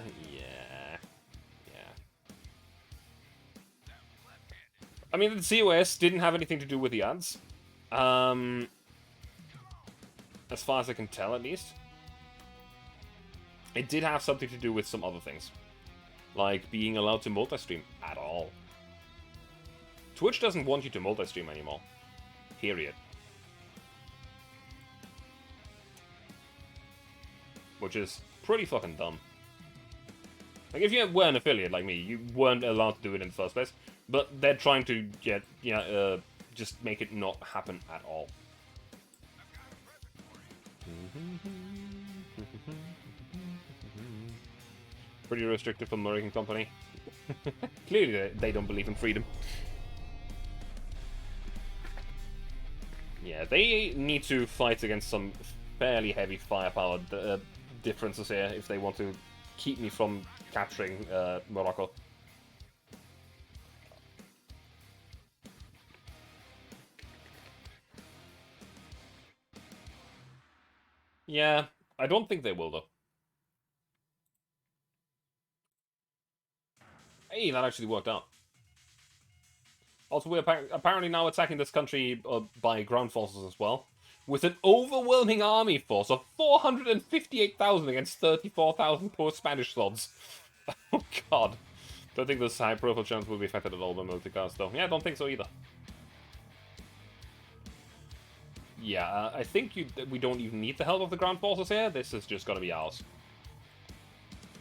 I mean, the TOS didn't have anything to do with the ads. As far as I can tell, at least. It did have something to do with some other things. Like being allowed to multi-stream at all. Twitch doesn't want you to multi-stream anymore. Period. Which is pretty fucking dumb. Like, if you were an affiliate like me, you weren't allowed to do it in the first place. But they're trying to get, just make it not happen at all. Pretty restrictive for American company. Clearly, they don't believe in freedom. Yeah, they need to fight against some fairly heavy firepower differences here if they want to keep me from capturing Morocco. Yeah, I don't think they will, though. Hey, that actually worked out. Also, we're apparently now attacking this country by ground forces as well. With an overwhelming army force of 458,000 against 34,000 poor Spanish swords. Oh god. Don't think this high-profile chance will be affected at all by multicast, though. Yeah, I don't think so either. Yeah, I think we don't even need the help of the ground forces here. This is just gonna be ours.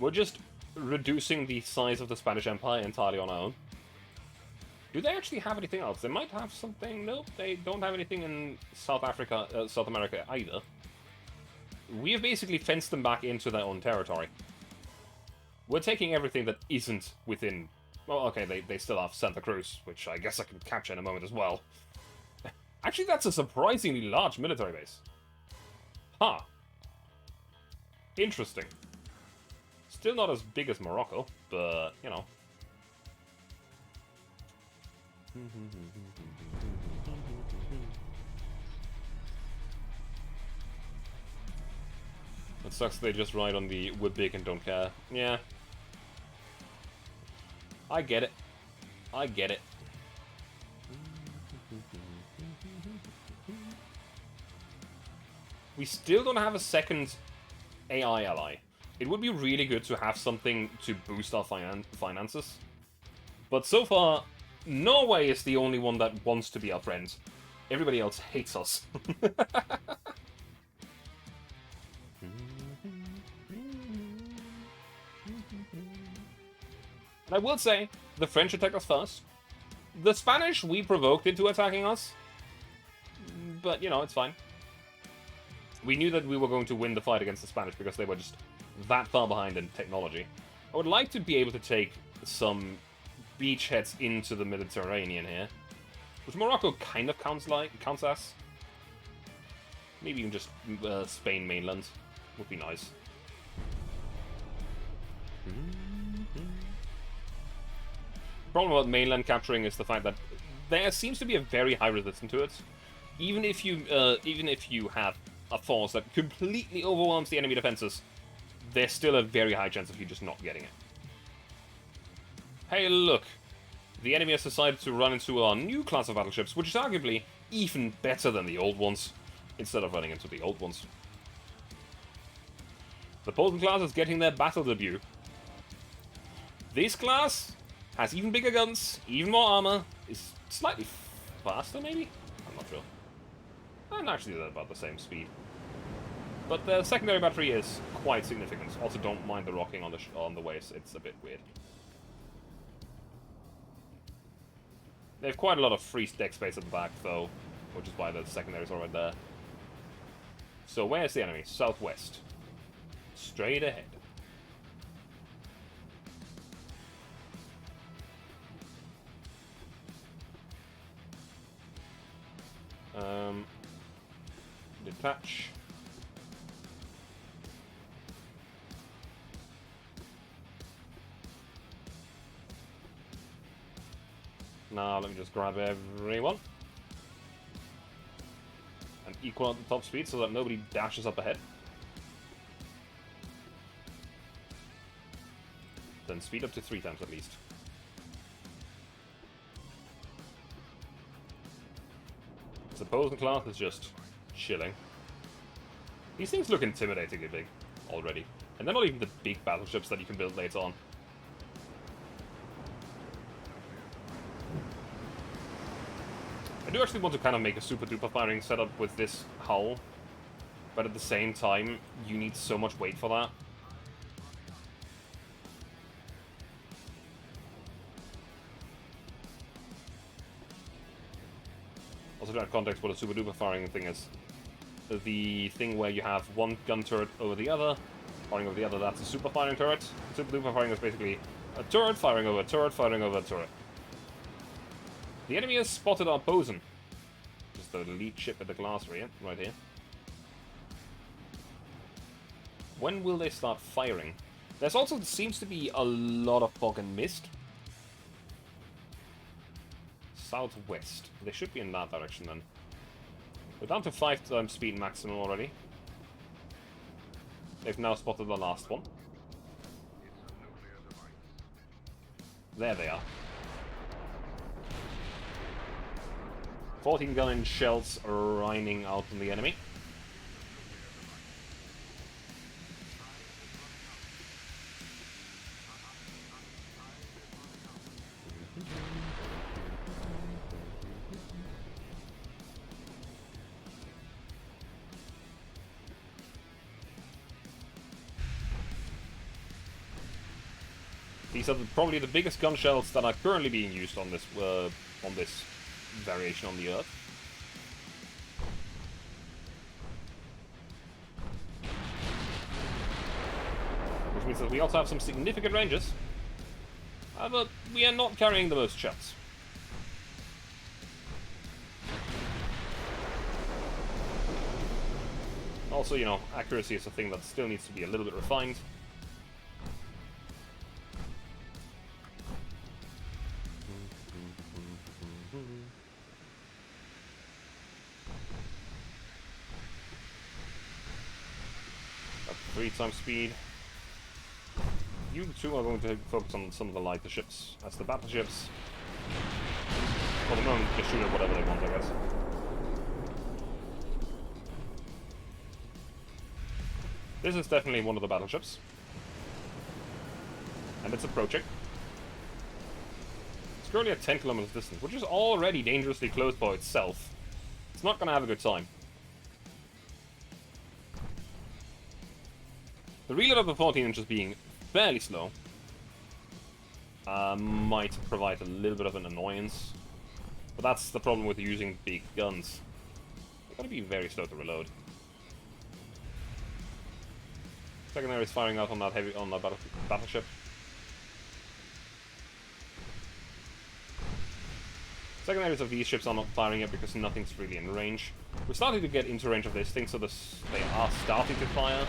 We're just reducing the size of the Spanish Empire entirely on our own. Do they actually have anything else? They might have something. Nope, they don't have anything in South America either. We have basically fenced them back into their own territory. We're taking everything that isn't within... Well, okay, they still have Santa Cruz, which I guess I can capture in a moment as well. Actually, that's a surprisingly large military base. Huh. Interesting. Still not as big as Morocco, but, you know. It sucks they just ride on the we're big and don't care. Yeah. I get it. I get it. We still don't have a second AI ally. It would be really good to have something to boost our finances. But so far, Norway is the only one that wants to be our friend. Everybody else hates us. And I will say, the French attacked us first. The Spanish we provoked into attacking us. But, you know, it's fine. We knew that we were going to win the fight against the Spanish because they were just that far behind in technology. I would like to be able to take some beachheads into the Mediterranean here, which Morocco kind of counts as. Maybe even just Spain mainland would be nice. Problem about mainland capturing is the fact that there seems to be a very high resistance to it. Even if you have a force that completely overwhelms the enemy defenses, there's still a very high chance of you just not getting it. Hey, look! The enemy has decided to run into our new class of battleships, which is arguably even better than the old ones, instead of running into the old ones. The Posen class is getting their battle debut. This class has even bigger guns, even more armor, is slightly faster, maybe? I'm not sure. And actually they're about the same speed. But the secondary battery is quite significant. Also, don't mind the rocking on the waist, it's a bit weird. They have quite a lot of free deck space at the back, though, which is why the secondaries are right there. So where's the enemy? Southwest. Straight ahead. Detach. Now let me just grab everyone. And equal out the top speed so that nobody dashes up ahead. Then speed up to 3 times at least. The Posen class is just chilling. These things look intimidatingly big already. And they're not even the big battleships that you can build later on. I do actually want to kind of make a super duper firing setup with this hull. But at the same time, you need so much weight for that. Also, to add context, what a super duper firing thing is. The thing where you have one gun turret over the other, firing over the other, that's a super firing turret. Super duper firing is basically a turret firing over a turret firing over a turret. The enemy has spotted our Posen. Just the lead ship at the glass right here. When will they start firing? There's also seems to be a lot of fog and mist. Southwest. They should be in that direction then. We're down to 5 times speed maximum already. They've now spotted the last one. There they are. 14 gun-inch shells raining out on the enemy. These are probably the biggest gun shells that are currently being used on this variation on the Earth. Which means that we also have some significant ranges. But we are not carrying the most shells. Also, you know, accuracy is a thing that still needs to be a little bit refined. At 3 times speed. You two are going to focus on some of the lighter ships. As the battleships, for the moment, just shoot at whatever they want, I guess. This is definitely one of the battleships. And it's approaching. It's currently at 10 kilometers distance, which is already dangerously close by itself. It's not going to have a good time. The reload of the 14 inches being fairly slow might provide a little bit of an annoyance. But that's the problem with using big guns. They're going to be very slow to reload. Secondary is firing out on that battleship. Secondaries of these ships are not firing yet because nothing's really in range. We're starting to get into range of this thing, so they are starting to fire.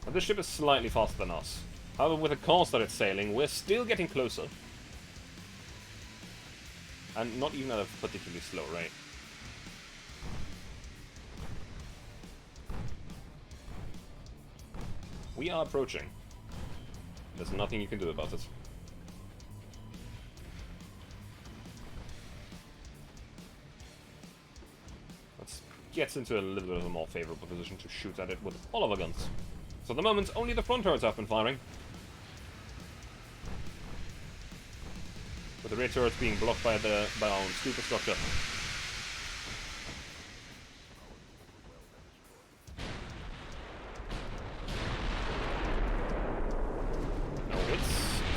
But this ship is slightly faster than us. However, with the course that it's sailing, we're still getting closer. And not even at a particularly slow rate. We are approaching. There's nothing you can do about it. Let's get into a little bit of a more favorable position to shoot at it with all of our guns. So at the moment, only the front turrets have been firing. With the rear turrets being blocked by our own superstructure.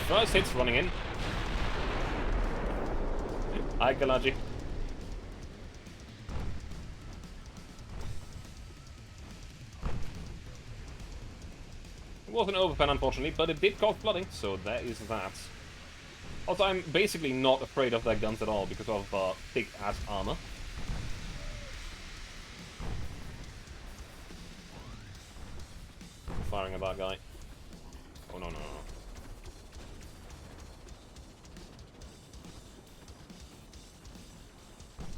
First hits running in. Hi, Kalaji. It was an overpen, unfortunately, but it did cause flooding, so there is that. Also, I'm basically not afraid of their guns at all because of thick-ass armor. Firing at that guy. Oh, no, no, no.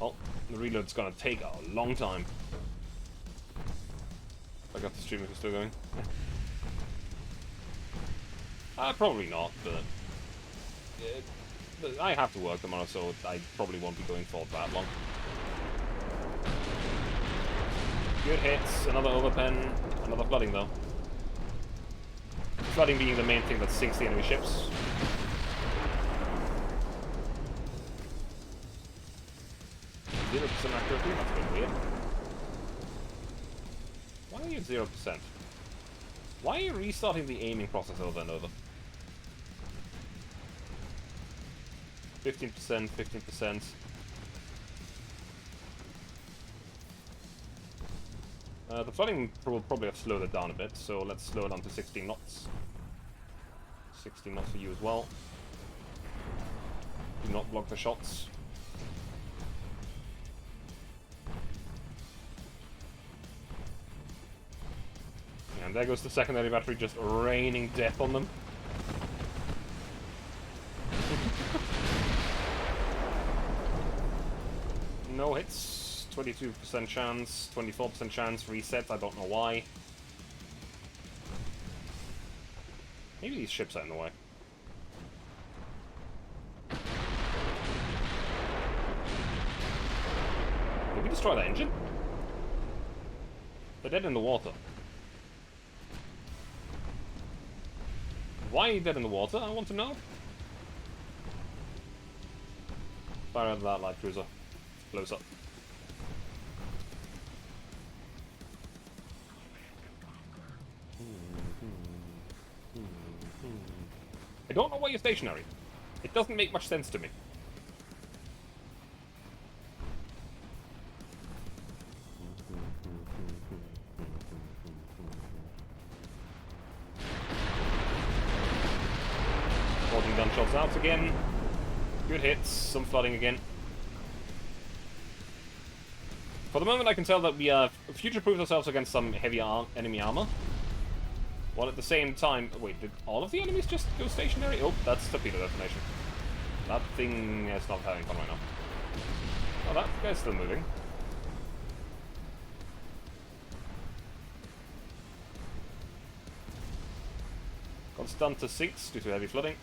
Well, the reload's gonna take a long time. I got the stream if it's still going. Probably not, but I have to work tomorrow, so I probably won't be going for that long. Good hits, another overpen, another flooding though. Flooding being the main thing that sinks the enemy ships. 0% accuracy? That's a bit weird. Why are you at 0%? Why are you restarting the aiming process over and over? 15%, 15%. The flooding will probably have slowed it down a bit, so let's slow it down to 16 knots. 16 knots for you as well. Do not block the shots. And there goes the secondary battery, just raining death on them. No hits, 22% chance, 24% chance, reset, I don't know why. Maybe these ships are in the way. Did we destroy that engine? They're dead in the water. Why are you dead in the water? I want to know. Fire at that light cruiser. Close up. I don't know why you're stationary. It doesn't make much sense to me. Holding gunshots out again. Good hits, some flooding again. For the moment I can tell that we have future-proofed ourselves against some heavy enemy armor. While at the same time... Wait, did all of the enemies just go stationary? Oh, that's torpedo detonation. That thing is not having fun right now. Oh, that guy's still moving. Got stunned to 6 due to heavy flooding.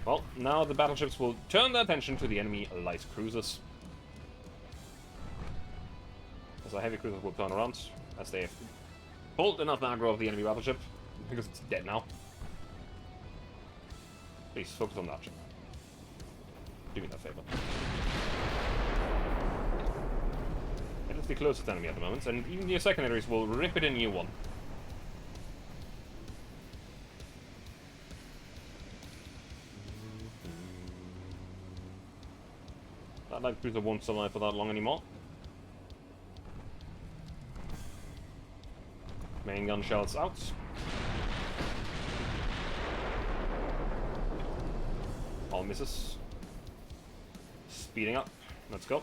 Well, now the battleships will turn their attention to the enemy light cruisers. As our heavy cruisers will turn around, as they have pulled enough aggro of the enemy battleship, because it's dead now. Please, focus on that ship. Do me that favor. It is the closest enemy at the moment, and even your secondaries will rip it a new one. That light cruiser won't survive for that long anymore. Main gun shells out. All misses. Speeding up. Let's go.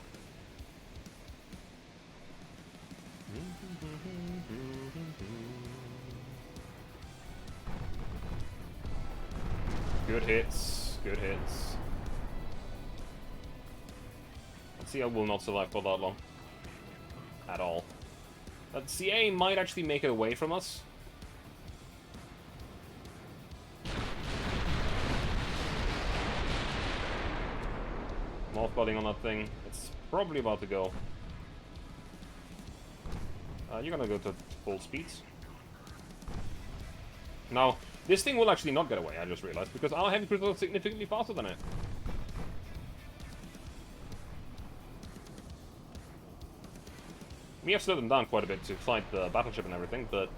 Good hits. Good hits. Let's see, I will not survive for that long. At all. That CA might actually make it away from us. More flooding on that thing. It's probably about to go. You're gonna go to full speeds. Now, this thing will actually not get away, I just realized, because our heavy cruisers are significantly faster than it. We have slowed them down quite a bit to fight the battleship and everything, but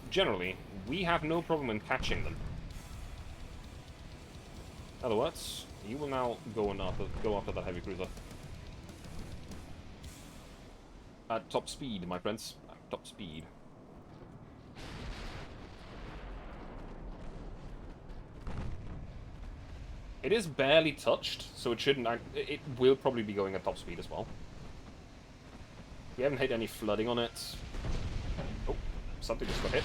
generally, we have no problem in catching them. In other words, you will now go after that heavy cruiser. At top speed, my friends. At top speed. It is barely touched, so it shouldn't... It will probably be going at top speed as well. We haven't hit any flooding on it. Oh, something just got hit.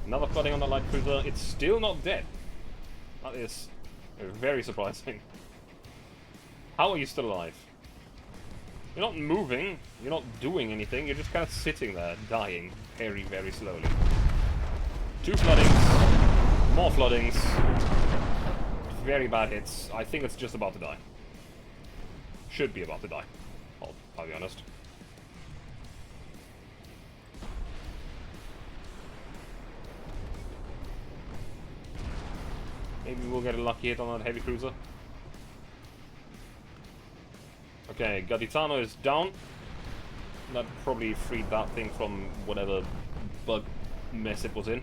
Another flooding on the light cruiser. It's still not dead. That is very surprising. How are you still alive? You're not moving, you're not doing anything, you're just kind of sitting there, dying very, very slowly. 2 floodings, more floodings, very bad hits. I think it's just about to die. Should be about to die, I'll be honest. Maybe we'll get a lucky hit on that heavy cruiser. Okay, Gaditano is down. That probably freed that thing from whatever bug mess it was in.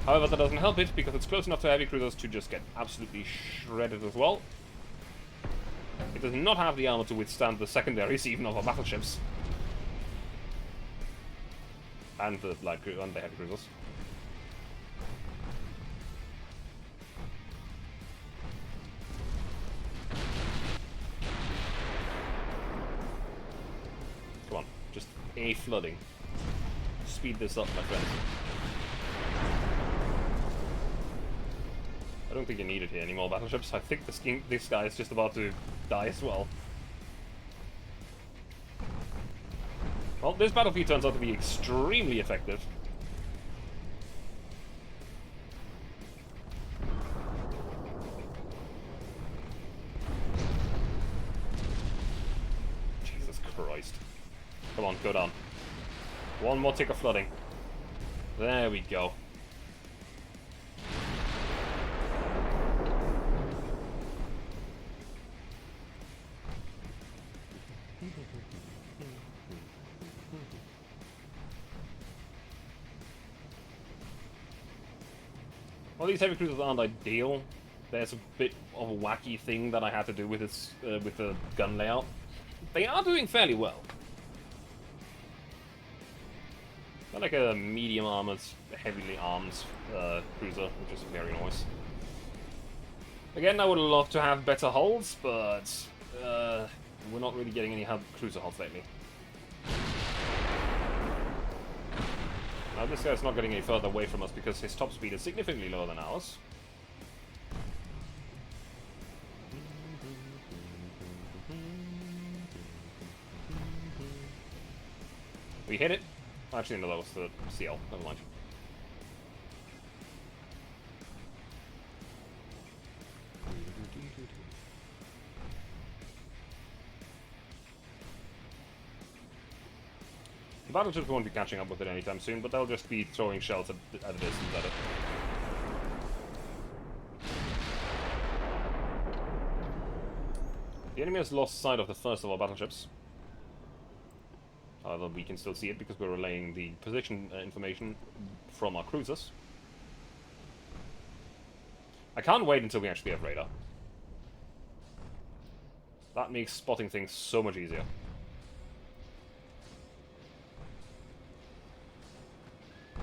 However, that doesn't help it, because it's close enough to heavy cruisers to just get absolutely shredded as well. It does not have the armor to withstand the secondaries, even of our battleships. And the heavy cruisers. Come on, just a flooding. Speed this up, my friend. I don't think you need it here anymore, battleships. I think this guy is just about to die as well. Well, this battlefield turns out to be extremely effective. Jesus Christ. Come on, go down. One more tick of flooding. There we go. Well, these heavy cruisers aren't ideal. There's a bit of a wacky thing that I had to do with its with the gun layout. They are doing fairly well. They're like a medium armored, heavily armed cruiser, which is very nice. Again, I would love to have better hulls, but we're not really getting any cruiser hulls lately. Now this guy's not getting any further away from us because his top speed is significantly lower than ours. We hit it. Actually, no, that was the CL. Never mind. The battleships won't be catching up with it anytime soon, but they'll just be throwing shells at a distance at it. The enemy has lost sight of the first of our battleships. However, we can still see it because we're relaying the position information from our cruisers. I can't wait until we actually have radar. That makes spotting things so much easier.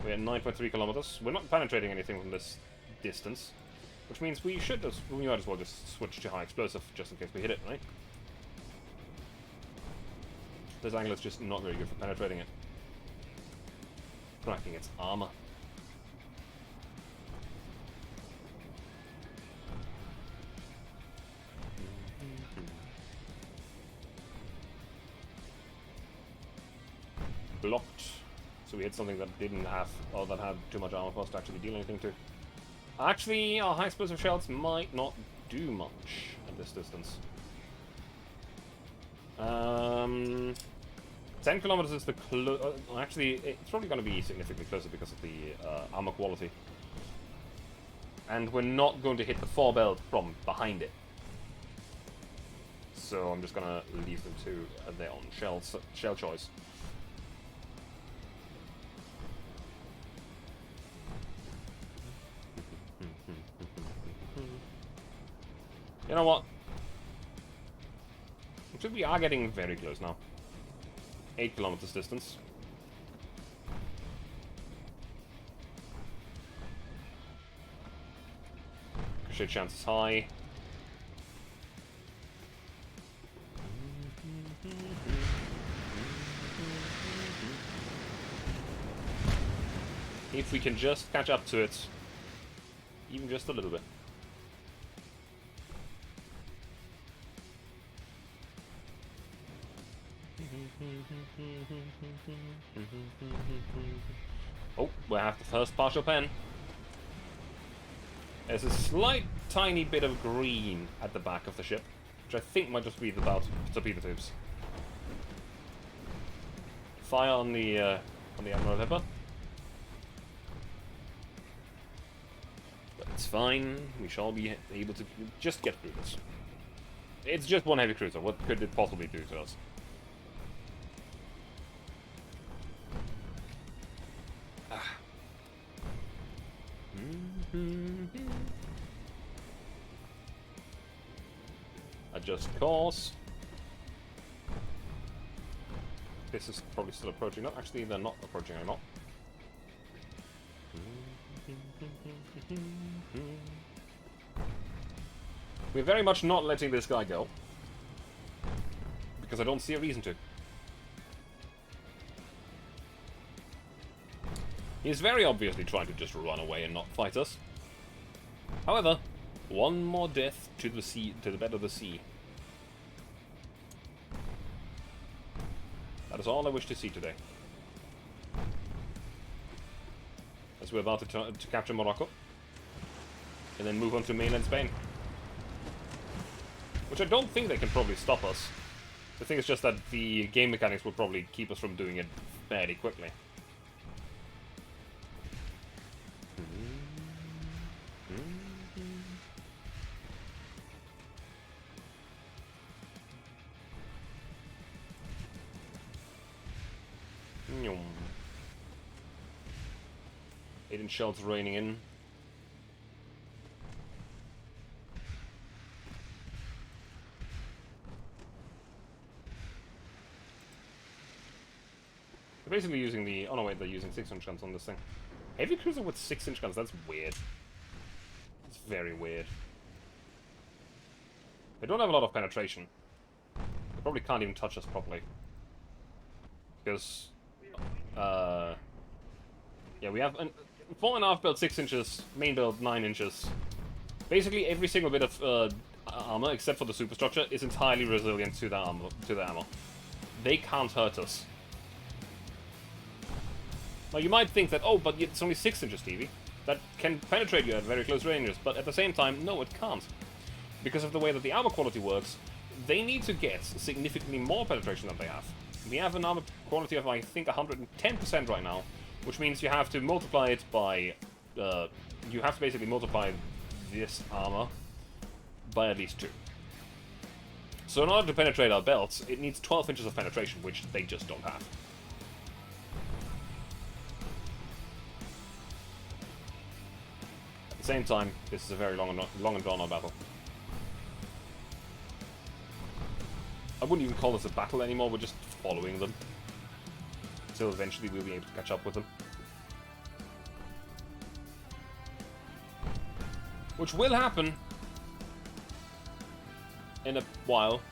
We're at 9.3 kilometers. We're not penetrating anything from this distance, which means we might as well just switch to high explosive just in case we hit it, right? This angle is just not very good for penetrating it. Cracking its armor. Blocked. So we hit something that didn't have, or that had too much armor for us to actually deal anything to. Actually, our high explosive shells might not do much at this distance. 10 kilometers is the actually, it's probably going to be significantly closer because of the armor quality. And we're not going to hit the forebelt from behind it. So I'm just going to leave them to their own shell choice. You know what? Actually, we are getting very close now. 8 kilometers distance. Crochet chance is high. If we can just catch up to it, even just a little bit. Oh, we have the first partial pen. There's a slight tiny bit of green at the back of the ship, which I think might just be the torpedo tubes. Fire on the Admiral Hipper. But it's fine. We shall be able to just get through this. It's just one heavy cruiser. What could it possibly do to us? Adjust course. This is probably still approaching. No, actually, they're not approaching anymore. We're very much not letting this guy go, because I don't see a reason to. He's very obviously trying to just run away and not fight us. However, one more death to the sea, to the bed of the sea. That is all I wish to see today. As we're about to capture Morocco, and then move on to mainland Spain. Which I don't think they can probably stop us. The thing is just that the game mechanics will probably keep us from doing it fairly quickly. Aiden shells raining in. They're basically using the... Oh no, wait, they're using 6-inch guns on this thing. Heavy cruiser with 6-inch guns, that's weird. It's very weird. They don't have a lot of penetration. They probably can't even touch us properly. Because... yeah, we have... 4.5 build 6 inches, main build 9 inches. Basically, every single bit of armor, except for the superstructure, is entirely resilient to the armor. They can't hurt us. Now, you might think that, oh, but it's only 6 inches, TV. That can penetrate you at very close ranges, but at the same time, no, it can't. Because of the way that the armor quality works, they need to get significantly more penetration than they have. We have an armor quality of, I think, 110% right now, which means you have to multiply it by... you have to basically multiply this armor by at least 2. So in order to penetrate our belts, it needs 12 inches of penetration, which they just don't have. At the same time, this is a very long and drawn-out battle. I wouldn't even call this a battle anymore, we're just following them. Until eventually we'll be able to catch up with them. Which will happen in a while.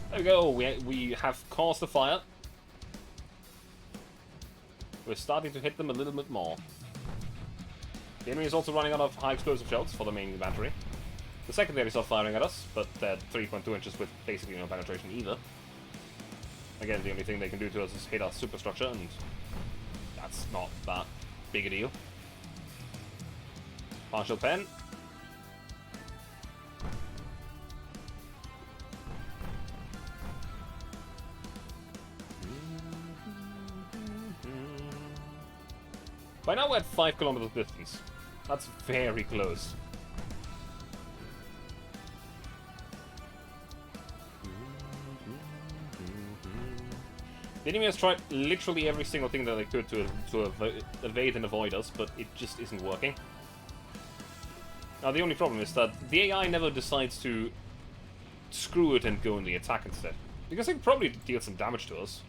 There we go, we have caused a fire. We're starting to hit them a little bit more. The enemy is also running out of high explosive shells for the main battery. The secondary are firing at us, but they're 3.2 inches with basically no penetration either. Again, the only thing they can do to us is hit our superstructure, and that's not that big a deal. Partial pen. By now we're at 5 kilometers distance. That's very close. The enemy has tried literally every single thing that they could to evade and avoid us, but it just isn't working. Now the only problem is that the AI never decides to screw it and go in the attack instead. Because they could probably deal some damage to us.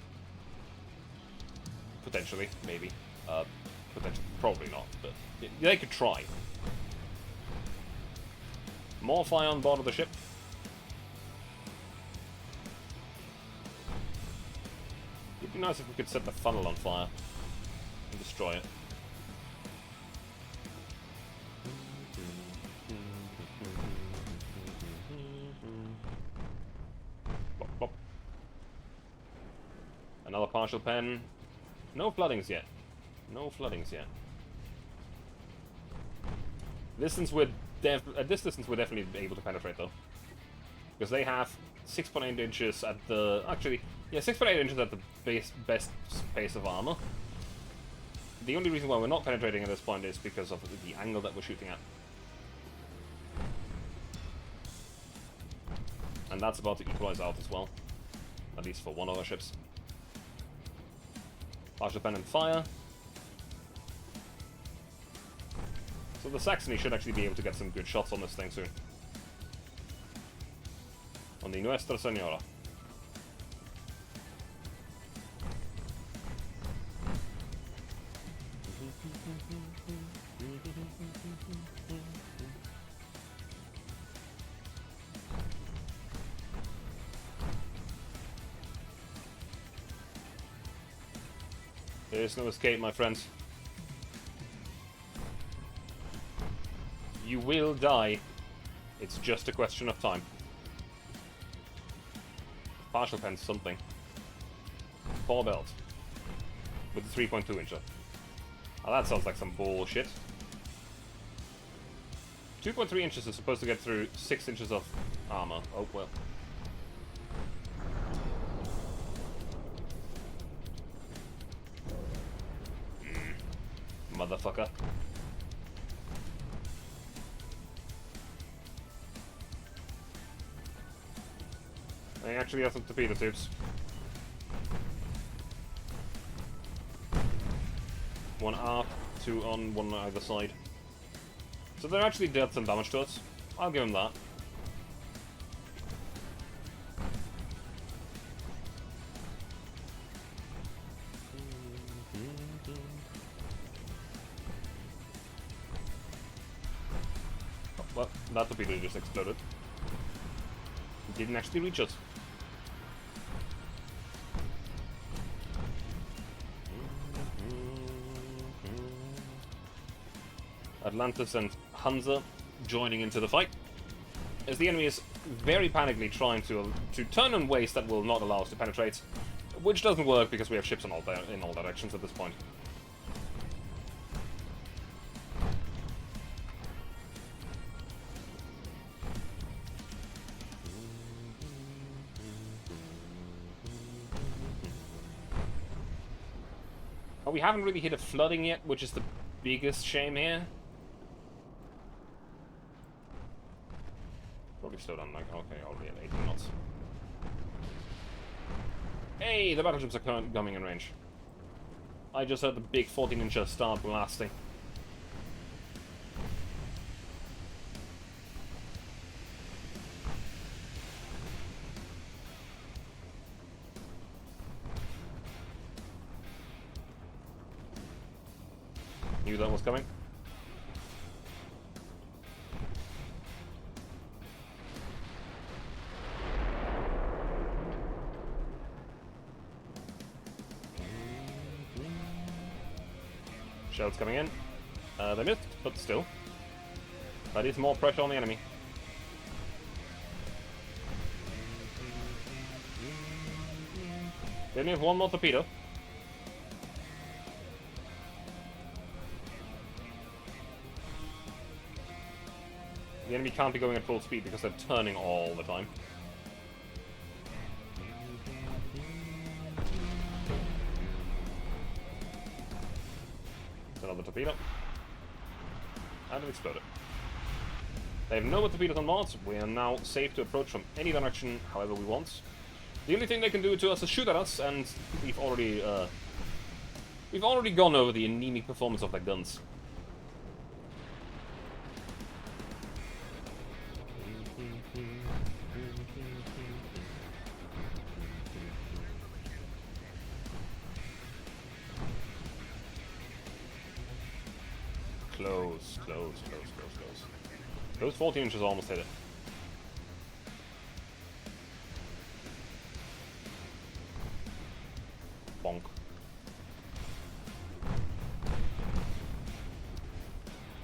Potentially, maybe. Potentially, probably not, but they could try. More fire on board of the ship. It'd be nice if we could set the funnel on fire and destroy it. Bop, bop. Another partial pen. No floodings yet. No floodings yet. At this distance, we're definitely able to penetrate, though. Because they have 6.8 inches at the... Actually, yeah, 6.8 inches at the best space of armor. The only reason why we're not penetrating at this point is because of the angle that we're shooting at. And that's about to equalize out as well. At least for one of our ships. Partial pen and fire. So the Saxony should actually be able to get some good shots on this thing soon. On the Nuestra Senora. There is no escape, my friends. You will die. It's just a question of time. Partial pen something. 4 belt. With a 3.2 incher. Oh, that sounds like some bullshit. 2.3 inches is supposed to get through 6 inches of armor. Oh, well. Motherfucker. They actually have some torpedo tubes. One aft, 2 on, 1 on either side. So they're actually dealt some damage to us. I'll give them that. Oh, well, that torpedo just exploded. It didn't actually reach us. Atlantis and Hansa joining into the fight, as the enemy is very panically trying to turn in ways that will not allow us to penetrate, which doesn't work because we have ships in all directions at this point. Oh, we haven't really hit a flooding yet, which is the biggest shame here. we slow down? Like, okay, already at 18 knots. Hey, the battleships are coming in range. I just heard the big 14-incher start blasting. Knew that was coming. Shells coming in. They missed, but still. That is more pressure on the enemy. They only have one more torpedo. The enemy can't be going at full speed because they're turning all the time. Another torpedo. And it exploded. They have no more torpedoes on Mars. We are now safe to approach from any direction, however we want. The only thing they can do to us is shoot at us, and we've already gone over the anemic performance of their guns. Close. Those 14 inches almost hit it. Bonk.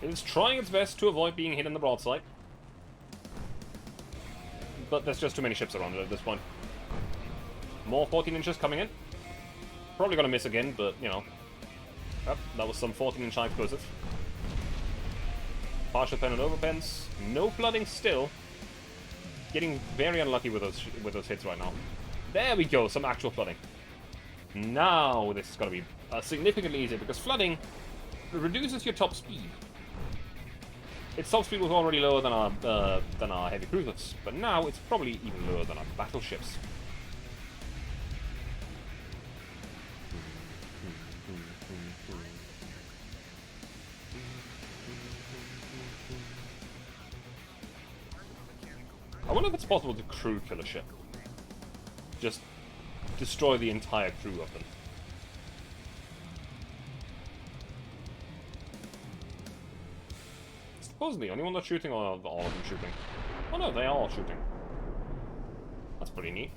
It is trying its best to avoid being hit in the broadside. But there's just too many ships around it at this point. More 14 inches coming in. Probably gonna miss again, but, you know. Yep, that was some 14-inch high explosive. Partial pen and overpens. No flooding still. Getting very unlucky with those hits right now. There we go, some actual flooding. Now this is going to be significantly easier because flooding reduces your top speed. Its top speed was already lower than our heavy cruisers, but now it's probably even lower than our battleships. I wonder if it's possible to crew kill a ship. Just destroy the entire crew of them. Supposedly, anyone that's shooting or all of them shooting? Oh no, they are all shooting. That's pretty neat.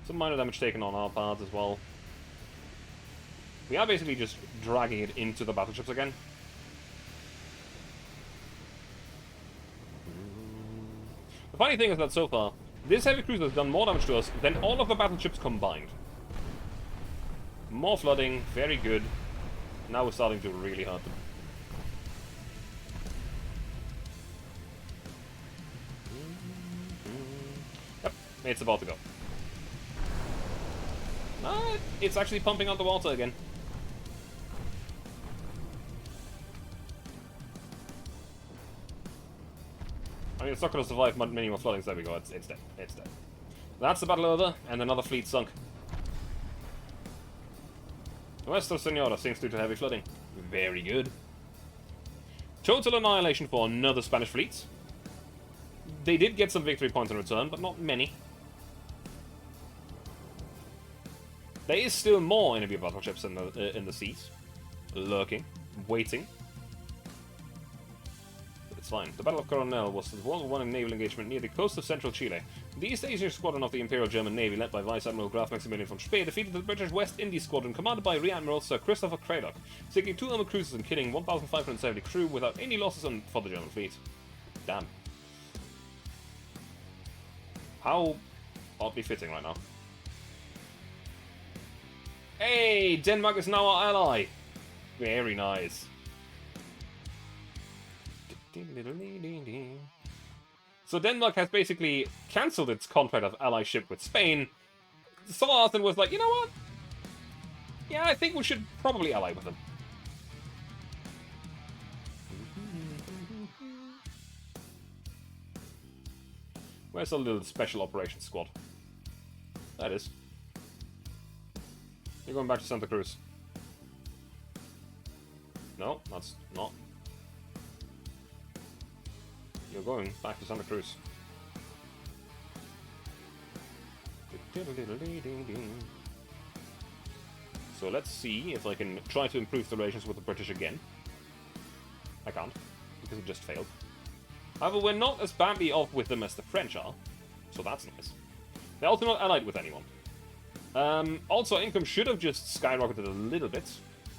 Some minor damage taken on our part as well. We are basically just dragging it into the battleships again. The funny thing is that so far, this heavy cruiser has done more damage to us than all of the battleships combined. More flooding, very good. Now we're starting to really hurt them. Yep, it's about to go. It's actually pumping out the water again. I mean, it's not going to survive many more floodings. There we go. It's dead. It's dead. That's the battle over, and another fleet sunk. Nuestra Senora sinks due to heavy flooding. Very good. Total annihilation for another Spanish fleet. They did get some victory points in return, but not many. There is still more enemy battleships in the seas, lurking, waiting. But it's fine. The Battle of Coronel was the World War I naval engagement near the coast of central Chile. The East Asian Squadron of the Imperial German Navy, led by Vice Admiral Graf Maximilian von Spee, defeated the British West Indies Squadron, commanded by Rear Admiral Sir Christopher Cradock, sinking 2 armored cruisers and killing 1,570 crew without any losses for the German fleet. Damn. How oddly fitting right now. Hey, Denmark is now our ally. Very nice. So Denmark has basically cancelled its contract of allyship with Spain. Saw us and was like, you know what? Yeah, I think we should probably ally with them. Where's the little special operations squad? That is. You're going back to Santa Cruz. No, that's not. You're going back to Santa Cruz. So let's see if I can try to improve the relations with the British again. I can't, because it just failed. However, we're not as badly off with them as the French are, so that's nice. They're also not allied with anyone. Also, income should have just skyrocketed a little bit.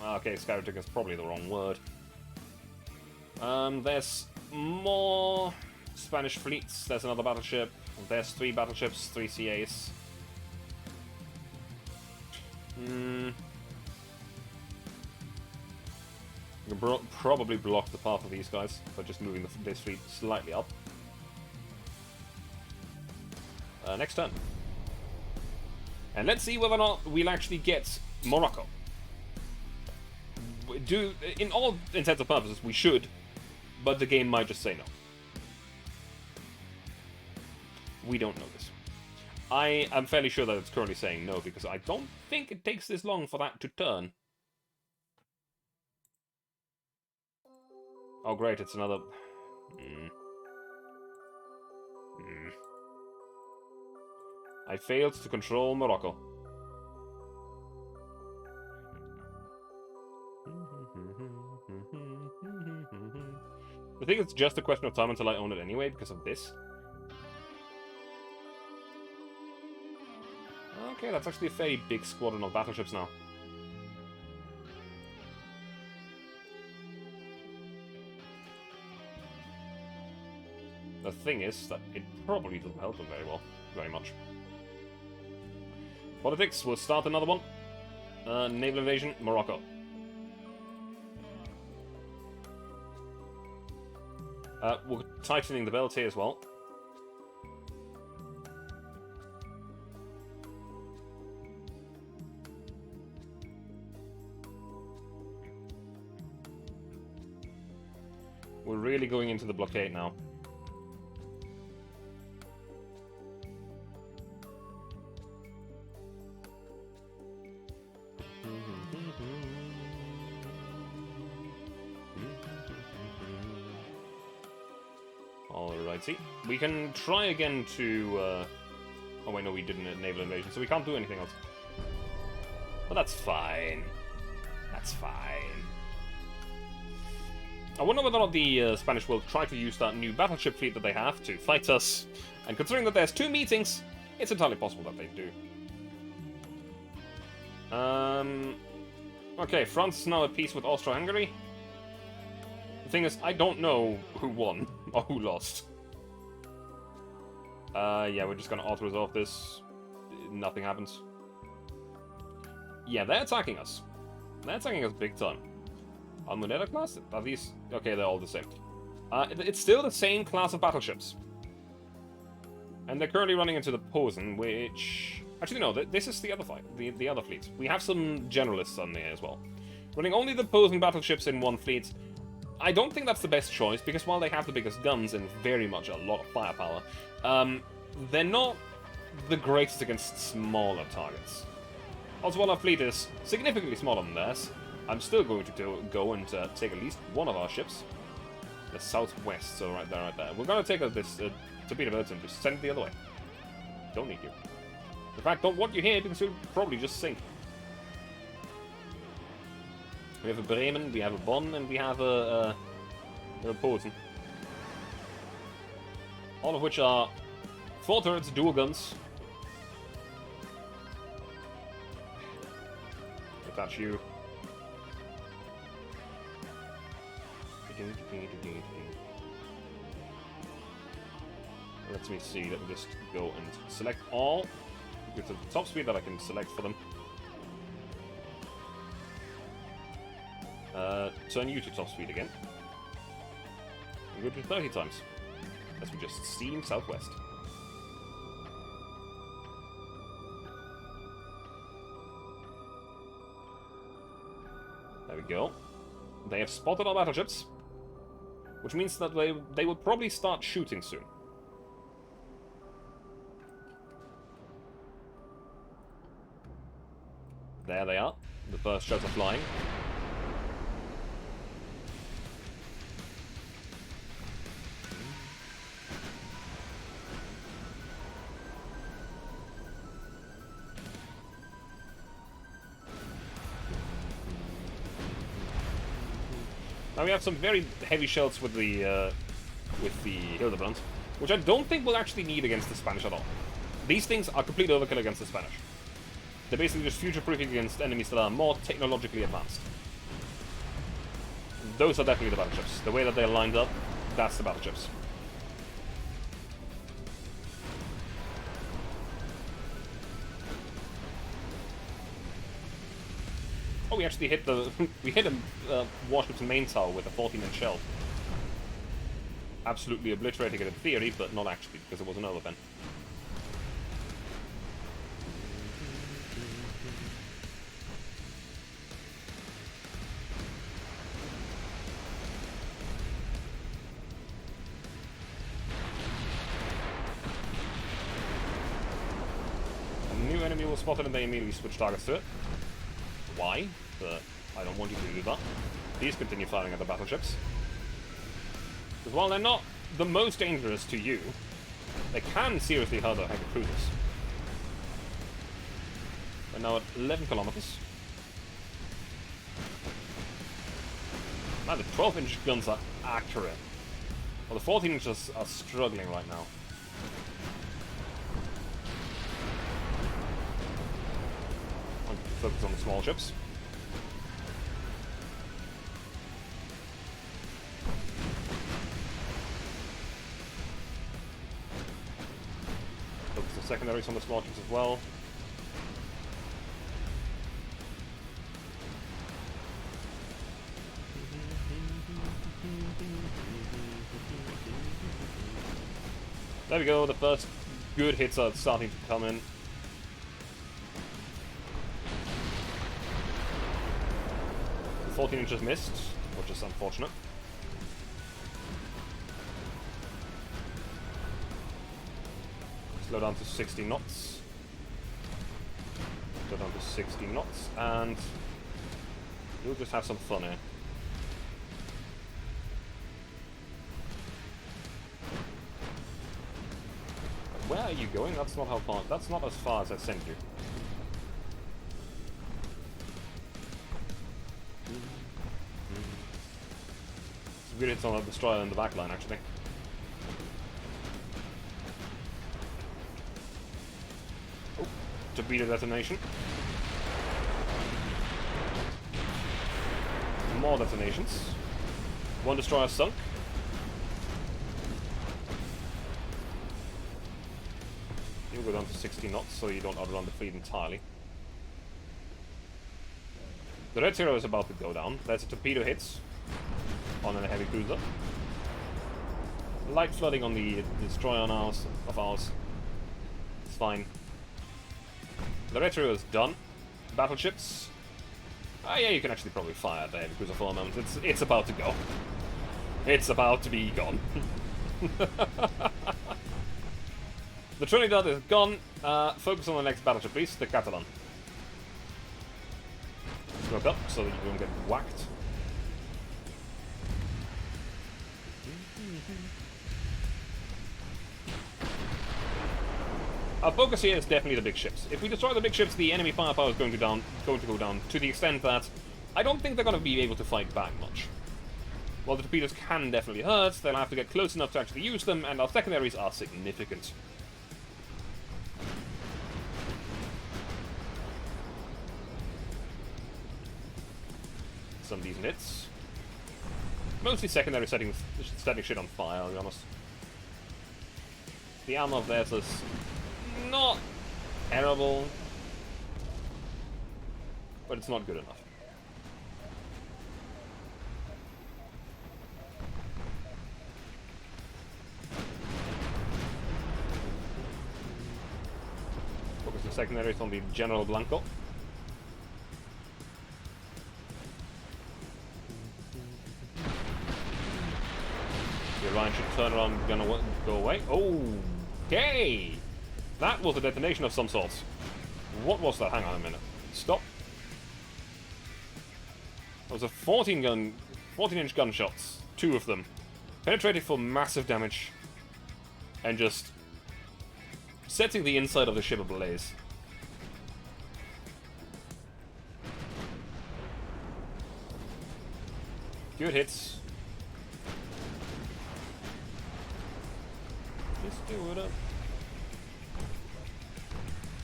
Okay, skyrocketing is probably the wrong word. There's more Spanish fleets. There's another battleship. There's 3 battleships, 3 CAs. You can probably block the path of these guys by just moving this fleet slightly up. Next turn. And let's see whether or not we'll actually get Morocco. In all intents and purposes, we should, but the game might just say no. We don't know this. I am fairly sure that it's currently saying no, because I don't think it takes this long for that to turn. Oh great, it's another... I failed to control Morocco. I think it's just a question of time until I own it anyway, because of this. Okay, that's actually a fairly big squadron of battleships now. The thing is that it probably doesn't help them very much. Politics, we'll start another one. Naval invasion, Morocco. We're tightening the belt here as well. We're really going into the blockade now. Alrighty. We can try again to... Oh wait, no, we did a naval invasion, so we can't do anything else. But that's fine. That's fine. I wonder whether or not the Spanish will try to use that new battleship fleet that they have to fight us. And considering that there's 2 meetings, it's entirely possible that they do. Okay, France is now at peace with Austria-Hungary. The thing is, I don't know who won or who lost. Yeah, we're just gonna auto-resolve this. Nothing happens. Yeah, they're attacking us. They're attacking us big time. Almoneda class? Are these... Okay, they're all the same. It's still the same class of battleships. And they're currently running into the Posen, which... Actually, no, this is the other fight, the other fleet. We have some generalists on there as well. Running only the Posen battleships in one fleet. I don't think that's the best choice, because while they have the biggest guns and very much a lot of firepower, they're not the greatest against smaller targets. Also, while our fleet is significantly smaller than theirs, I'm still going to go and take at least one of our ships. The southwest, so right there. We're going to take this torpedo boat and just send it the other way. Don't need you. In fact, don't want you here because you'll probably just sink. We have a Bremen, we have a Bonn, and we have a Posen. All of which are 4 turrets, dual guns. If that's you. Let me see, let me just go and select all. Get to the top speed that I can select for them. Turn you to top speed again. And go to 30 times. As we just steam southwest. There we go. They have spotted our battleships, which means that they will probably start shooting soon. first shots are flying. Now we have some very heavy shells with the Hildebrand, which I don't think we'll actually need against the Spanish at all. These things are complete overkill against the Spanish. They're basically just future-proofing against enemies that are more technologically advanced. Those are definitely the battleships. The way that they're lined up, that's the battleships. Oh, we actually hit the we hit a warship's main tower with a 14-inch shell. Absolutely obliterating it in theory, but not actually, because it was an overpen. A new enemy was spotted and they immediately switched targets to it. Why? But I don't want you to do that. Please continue firing at the battleships. Because while they're not the most dangerous to you, they can seriously hurt our heavy cruisers. We're now at 11 kilometers. Man, the 12-inch guns are accurate. Well, the 14 inches are struggling right now. I'll focus on the small ships. Focus the secondaries on the small ships as well. There we go, the first good hits are starting to come in. The 14 inches missed, which is unfortunate. Slow down to 60 knots. Slow down to 60 knots, and we'll just have some fun here. Where are you going? That's not how far. That's not as far as I sent you. It's good hits on a destroyer in the back line, actually. Oh, torpedo detonation. More detonations. One destroyer sunk. You'll go down to 60 knots so you don't outrun the fleet entirely. The Red Zero is about to go down. There's a torpedo hits on a heavy cruiser. Light flooding on the destroyer of ours. It's fine. The Red Zero is done. Battleships. Ah, yeah, you can actually probably fire at the heavy cruiser for a moment. It's about to go. It's about to be gone. The Trinidad is gone. Focus on the next battleship, please. The Catalan. Smoke up so that you don't get whacked. Our focus here is definitely the big ships. If we destroy the big ships, the enemy firepower is going to go down to the extent that I don't think they're going to be able to fight back much. While the torpedoes can definitely hurt, they'll have to get close enough to actually use them, and our secondaries are significant. Some decent hits. Mostly secondary setting shit on fire, I'll be honest. The armor of theirs is not terrible, but it's not good enough. Focus the secondaries on the General Blanco. The Orion should turn around and gonna go away. Okay! That was a detonation of some sort. What was that? Hang on a minute. Stop. Those are 14-inch gunshots. 2 of them. Penetrated for massive damage. And just setting the inside of the ship ablaze. Good hits. Just do it up.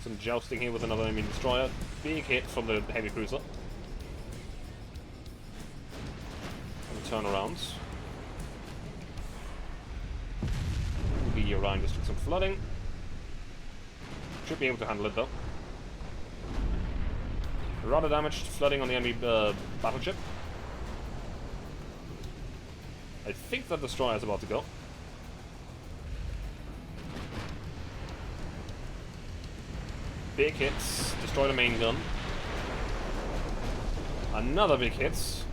Some jousting here with another enemy destroyer. Big hit from the heavy cruiser. And turnarounds. The Orion just took some flooding. Should be able to handle it though. Rather damaged flooding on the enemy battleship. I think that destroyer is about to go. Big hits. Destroy the main gun. Another big hits.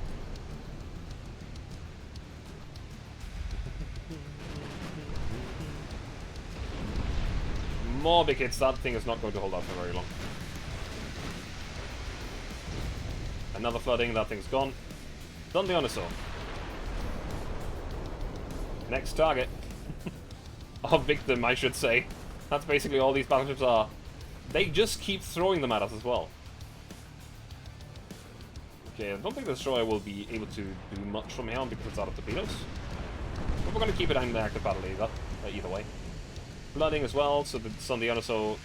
More big hits. That thing is not going to hold out for very long. Another flooding. That thing's gone. Done the honest. Next target. Or victim, I should say. That's basically all these battleships are. They just keep throwing them at us as well. Okay, I don't think the destroyer will be able to do much from here on because it's out of torpedoes. But we're going to keep it in the active battle either way. Flooding as well, so the Sandiano CO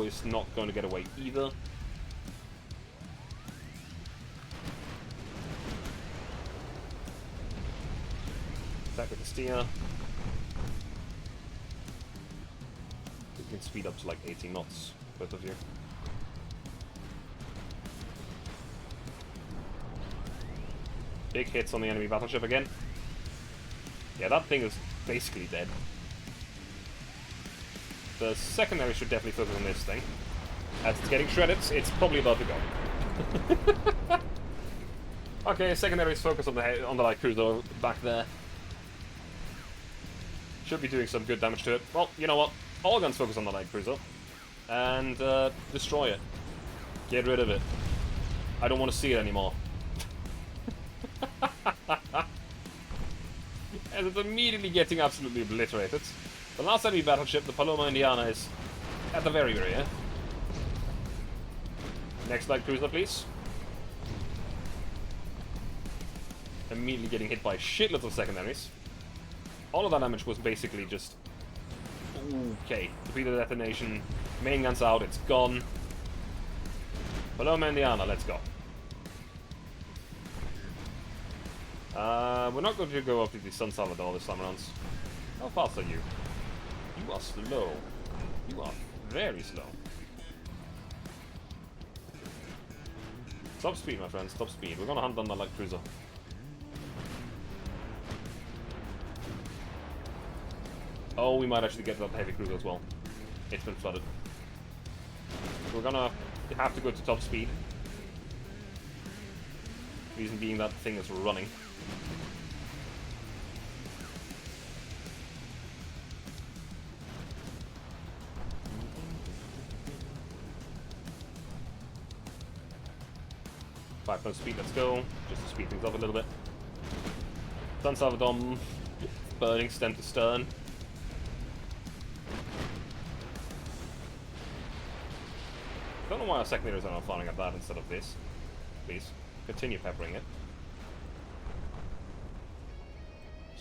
is not going to get away either. Attack with the steer. You can speed up to like 18 knots, both of you. Big hits on the enemy battleship again. Yeah, that thing is basically dead. The secondary should definitely focus on this thing. As it's getting shredded, it's probably about to go. Okay, secondary's focus on the light cruiser back there. Should be doing some good damage to it. Well, you know what? All guns focus on the light cruiser. And destroy it. Get rid of it. I don't want to see it anymore. As it's immediately getting absolutely obliterated. The last enemy battleship, the Paloma Indiana, is at the very rear. Next light cruiser, please. Immediately getting hit by shitloads of secondaries. All of that damage was basically just... Okay, torpedo detonation. Main gun's out, it's gone. Paloma Indiana, let's go. We're not going to go up to the San Salvador this time around. How fast are you? You are slow. You are very slow. Top speed, my friends, top speed. We're gonna hunt down the light cruiser. Oh, we might actually get that heavy cruiser as well. It's been flooded. We're gonna have to go to top speed. Reason being that thing is running. Five speed, let's go. Just to speed things up a little bit. San Salvador burning stem to stern. Don't know why our secondaries are not firing at that instead of this. Please, continue peppering it.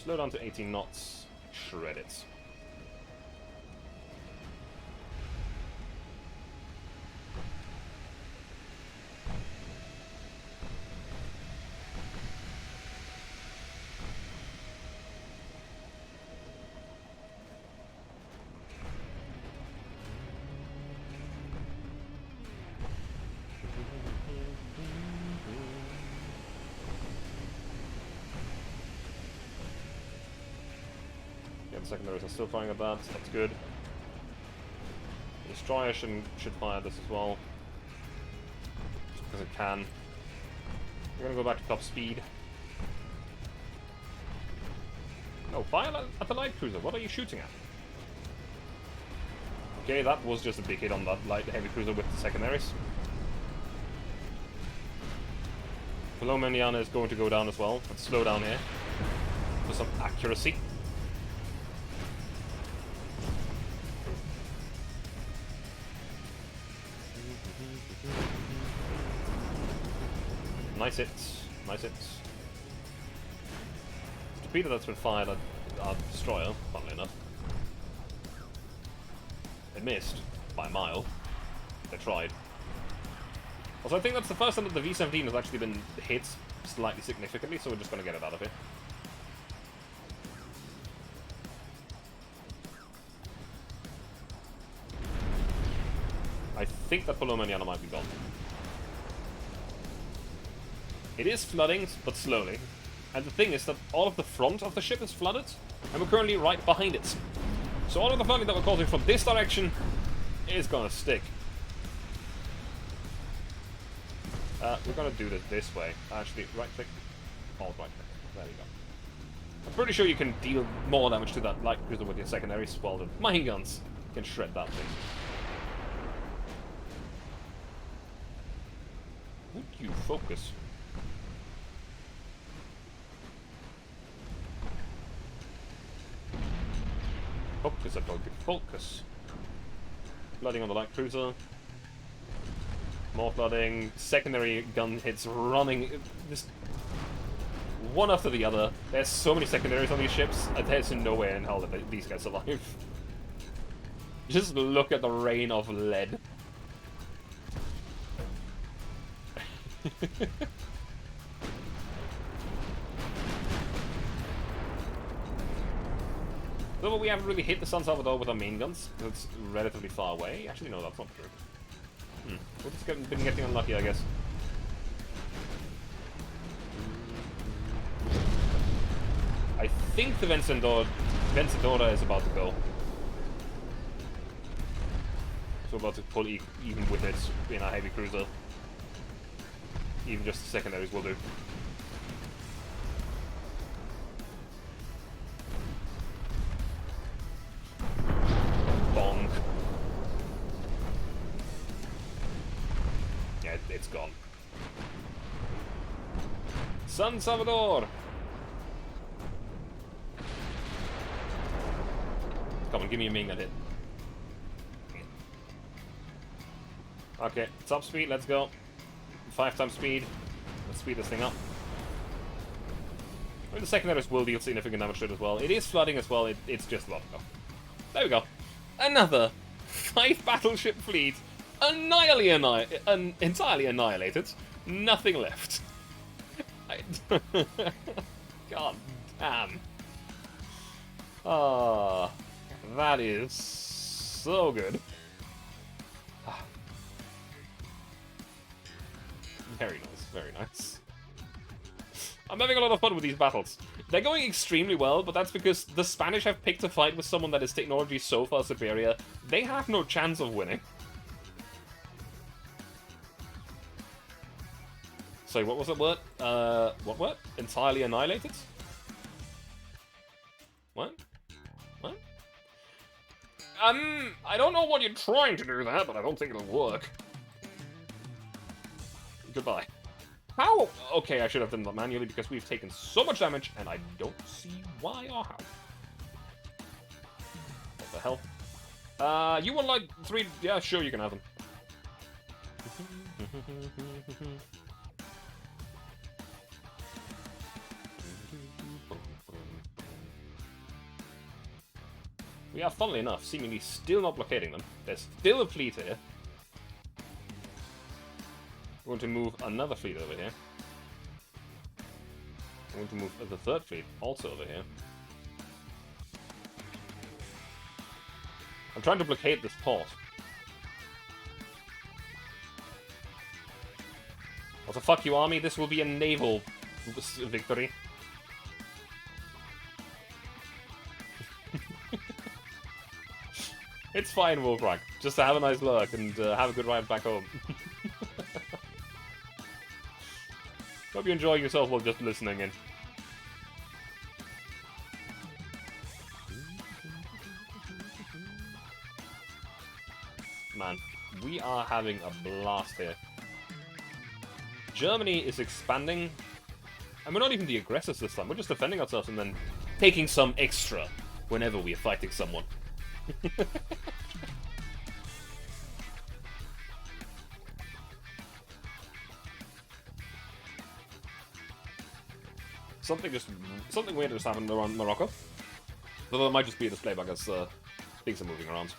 Slow down to 18 knots. Shred it. Secondaries are still firing at that, so that's good. The destroyer should fire this as well. Just because it can. We're gonna go back to top speed. No, fire at the light cruiser. What are you shooting at? Okay, that was just a big hit on that heavy cruiser with the secondaries. Philomeniana is going to go down as well. Let's slow down here for some accuracy. Nice hits. Nice hits. Torpedo that's been fired at our destroyer, funnily enough. It missed by a mile. They tried. Also, I think that's the first time that the V-17 has actually been hit slightly significantly, so we're just going to get it out of here. I think that Philomeniana might be gone. It is flooding, but slowly. And the thing is that all of the front of the ship is flooded, and we're currently right behind it. So all of the flooding that we're causing from this direction is gonna stick. We're gonna do this way. Actually, right-click. Alt right-click. There you go. I'm pretty sure you can deal more damage to that light cruiser with your secondaries, while the mine guns can shred that thing. Would you focus? Focus, I told you. Focus. Flooding on the light cruiser. More flooding. Secondary gun hits running. Just one after the other. There's so many secondaries on these ships. There's no way in hell that these guys survive. Just look at the rain of lead. Though we haven't really hit the San Salvador with our main guns, because it's relatively far away. Actually, no, that's not true. We've just been getting unlucky, I guess. I think the Vencedora is about to go. So we're about to pull even with it in our heavy cruiser. Even just the secondaries will do. Bonk. Yeah, it's gone. San Salvador! Come on, give me a main gun hit. Okay, top speed, let's go. 5 times speed. Let's speed this thing up. I mean, the secondaries will deal significant damage to it as well. It is flooding as well, it's just about to go. There we go. Another 5 battleship fleet entirely annihilated. Nothing left. God damn. Ah, that is so good. Very nice, very nice. I'm having a lot of fun with these battles. They're going extremely well, but that's because the Spanish have picked a fight with someone that is technology so far superior, they have no chance of winning. Sorry, what was that word? What word? Entirely annihilated? What? What? I don't know what you're trying to do there, but I don't think it'll work. Goodbye. How? Okay, I should have done that manually because we've taken so much damage and I don't see why or how. What the hell? You want like 3... Yeah, sure, you can have them. We are, funnily enough, seemingly still not blockading them. There's still a fleet here. We're going to move another fleet over here. We're going to move the third fleet also over here. I'm trying to blockade this port. Also, fuck you, army. This will be a naval victory. It's fine, Wolfrack. Just have a nice lurk and have a good ride back home. Hope you're enjoying yourself while just listening in. Man, we are having a blast here. Germany is expanding. And we're not even the aggressors this time. We're just defending ourselves and then taking some extra whenever we are fighting someone. Something weird just happened around Morocco. Though it might just be a display bug as things are moving around.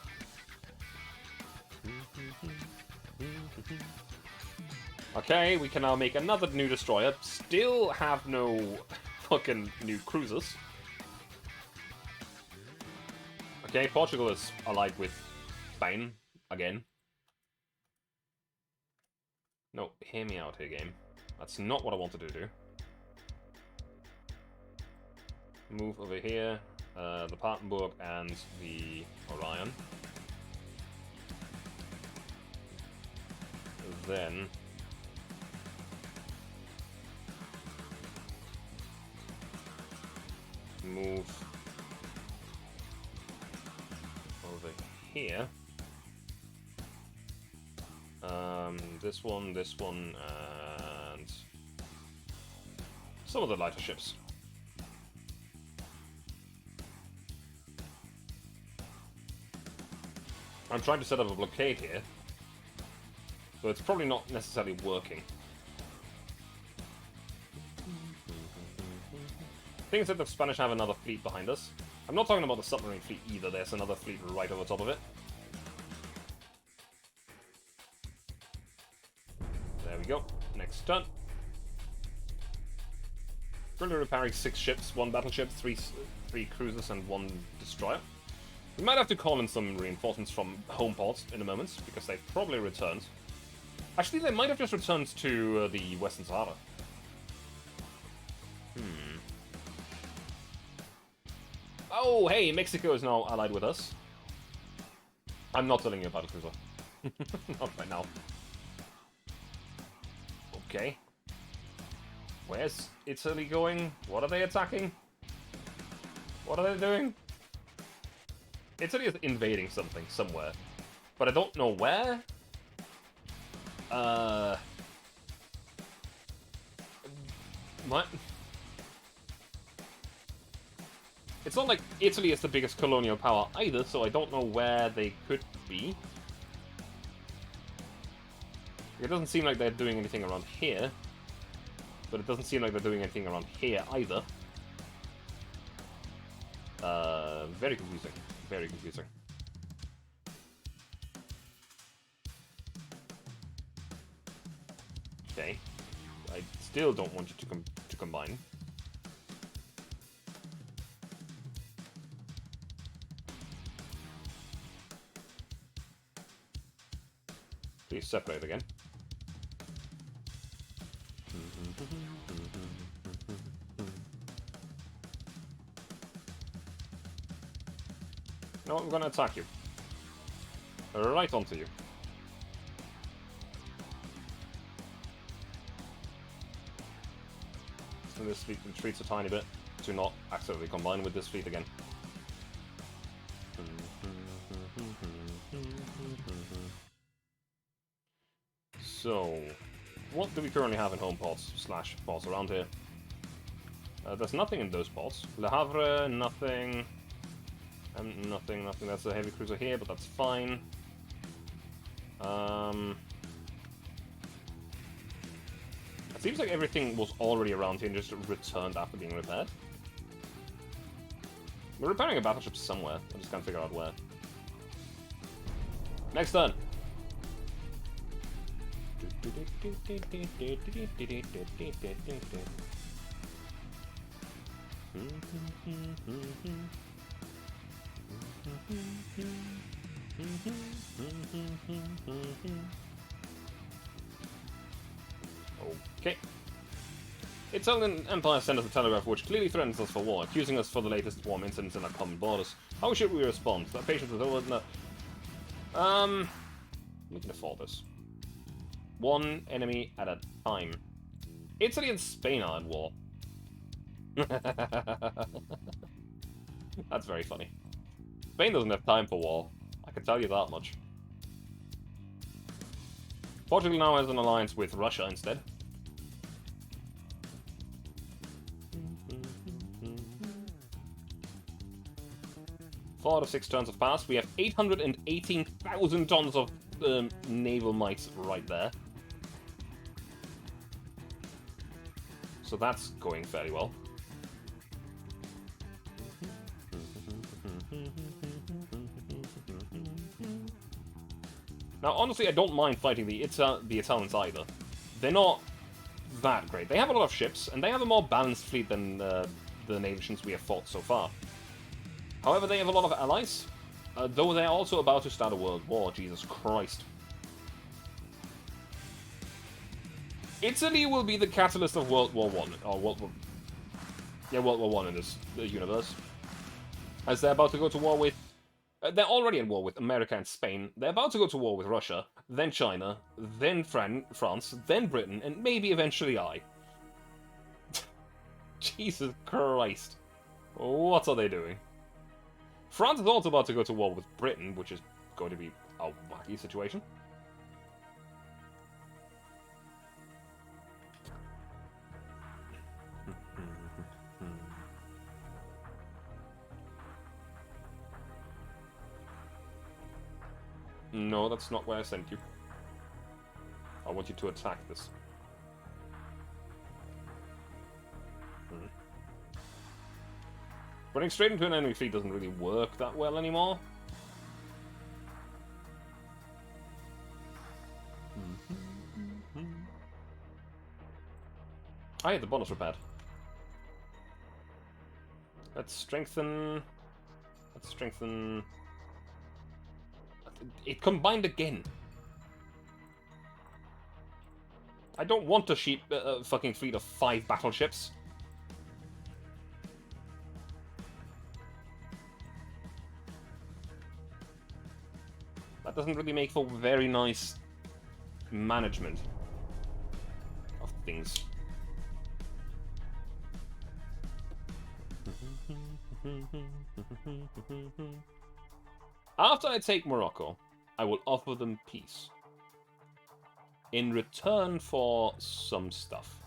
Okay, we can now make another new destroyer. Still have no fucking new cruisers. Okay, Portugal is allied with Spain again. No, hear me out here, game. That's not what I wanted to do. Move over here, the Papenburg and the Orion. Then move over here. This one, and some of the lighter ships. I'm trying to set up a blockade here, so it's probably not necessarily working. Thing is that the Spanish have another fleet behind us. I'm not talking about the submarine fleet either, there's another fleet right over top of it. There we go, next turn. Currently repairing 6 ships, 1 battleship, 3 cruisers and 1 destroyer. We might have to call in some reinforcements from home ports in a moment, because they've probably returned. Actually, they might have just returned to the Western Sahara. Oh, hey, Mexico is now allied with us. I'm not telling you about it, cruiser. Not right now. Okay. Where's Italy going? What are they attacking? What are they doing? Italy is invading something somewhere, but I don't know where. What? It's not like Italy is the biggest colonial power either, so I don't know where they could be. It doesn't seem like they're doing anything around here, but it doesn't seem like they're doing anything around here either. Very confusing. Very confusing. Okay. I still don't want you to combine. Please separate again. No, I'm gonna attack you. Right onto you. So this fleet retreats a tiny bit to not accidentally combine with this fleet again. So, what do we currently have in home ports / ports around here? There's nothing in those ports. Le Havre, nothing. Nothing. That's a heavy cruiser here, but that's fine. It seems like everything was already around here and just returned after being repaired. We're repairing a battleship somewhere. I just can't figure out where. Next turn. Okay. Italian Empire sent us a telegraph which clearly threatens us for war, accusing us for the latest war incidents in our common borders. How should we respond? Our patience is over. No. We can afford this. One enemy at a time. Italy and Spain are at war. That's very funny. Spain doesn't have time for war. I can tell you that much. Portugal now has an alliance with Russia instead. Four out of 6 turns have passed. We have 818,000 tons of naval might right there. So that's going fairly well. Now, honestly, I don't mind fighting the Italians either. They're not that great. They have a lot of ships, and they have a more balanced fleet than the nations we have fought so far. However, they have a lot of allies, though they're also about to start a world war, Jesus Christ. Italy will be the catalyst of World War I, or World War I in this universe. As they're about to go to war with... they're already at war with America and Spain. They're about to go to war with Russia, then China, then France, then Britain, and maybe eventually I. Jesus Christ. What are they doing? France is also about to go to war with Britain, which is going to be a wacky situation. No, that's not where I sent you. I want you to attack this. Running straight into an enemy fleet doesn't really work that well anymore. I had the bonus repaired. Let's strengthen... Let's strengthen... It combined again. I don't want a fucking fleet of 5 battleships. That doesn't really make for very nice management of things. After I take Morocco, I will offer them peace. In return for some stuff.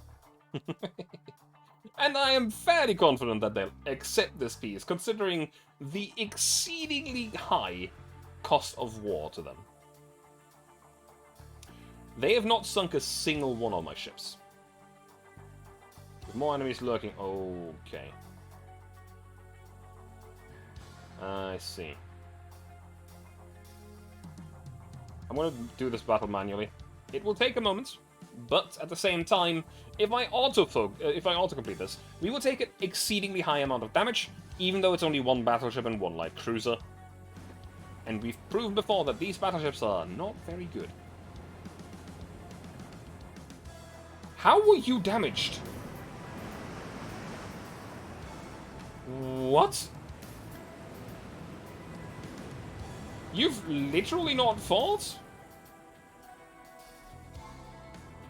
And I am fairly confident that they'll accept this peace, considering the exceedingly high cost of war to them. They have not sunk a single one of my ships. With more enemies lurking... Okay. I see. I'm going to do this battle manually. It will take a moment, but at the same time, if I auto-complete this, we will take an exceedingly high amount of damage, even though it's only 1 battleship and 1 light cruiser. And we've proven before that these battleships are not very good. How were you damaged? What? You've literally not fought?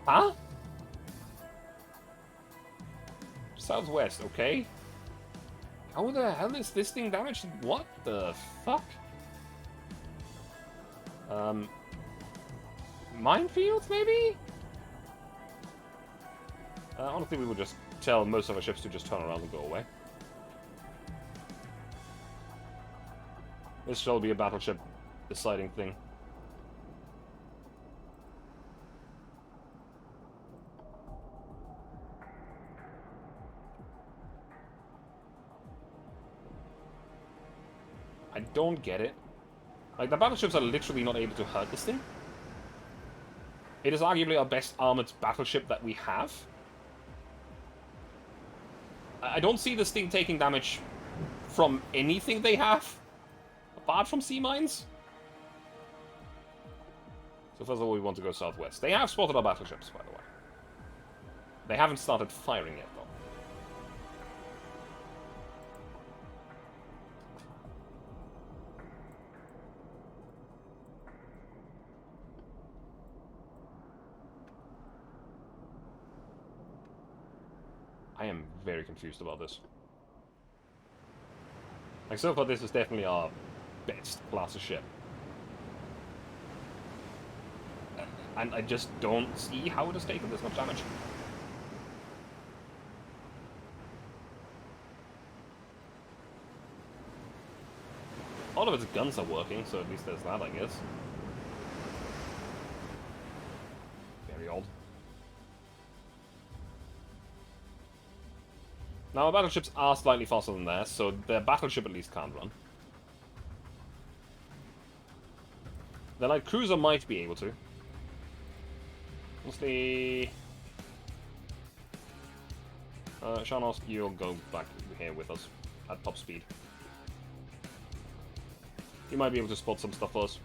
Huh? Southwest, okay. How the hell is this thing damaged? What the fuck? Minefields, maybe? Honestly, we would just tell most of our ships to just turn around and go away. This shall be a battleship deciding thing. I don't get it. Like, the battleships are literally not able to hurt this thing. It is arguably our best armored battleship that we have. I don't see this thing taking damage from anything they have, apart from sea mines. So first of all, we want to go southwest. They have spotted our battleships, by the way. They haven't started firing yet, though. I am very confused about this. Like, so far this is definitely our best class of ship. And I just don't see how it has taken this much damage. All of its guns are working, so at least there's that, I guess. Very odd. Now, our battleships are slightly faster than theirs, so their battleship at least can't run. The light cruiser might be able to. Honestly... Shanos, you'll go back here with us at top speed. You might be able to spot some stuff for us.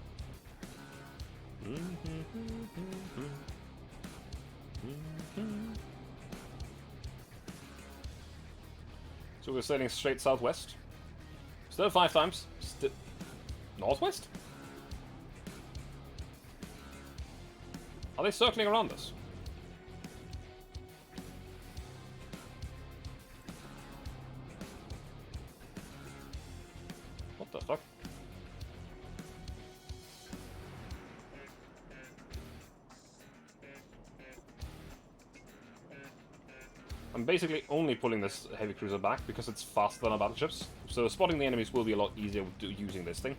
So we're sailing straight southwest. Still 5 times. Northwest? Are they circling around us? What the fuck? I'm basically only pulling this heavy cruiser back because it's faster than our battleships. So spotting the enemies will be a lot easier using this thing.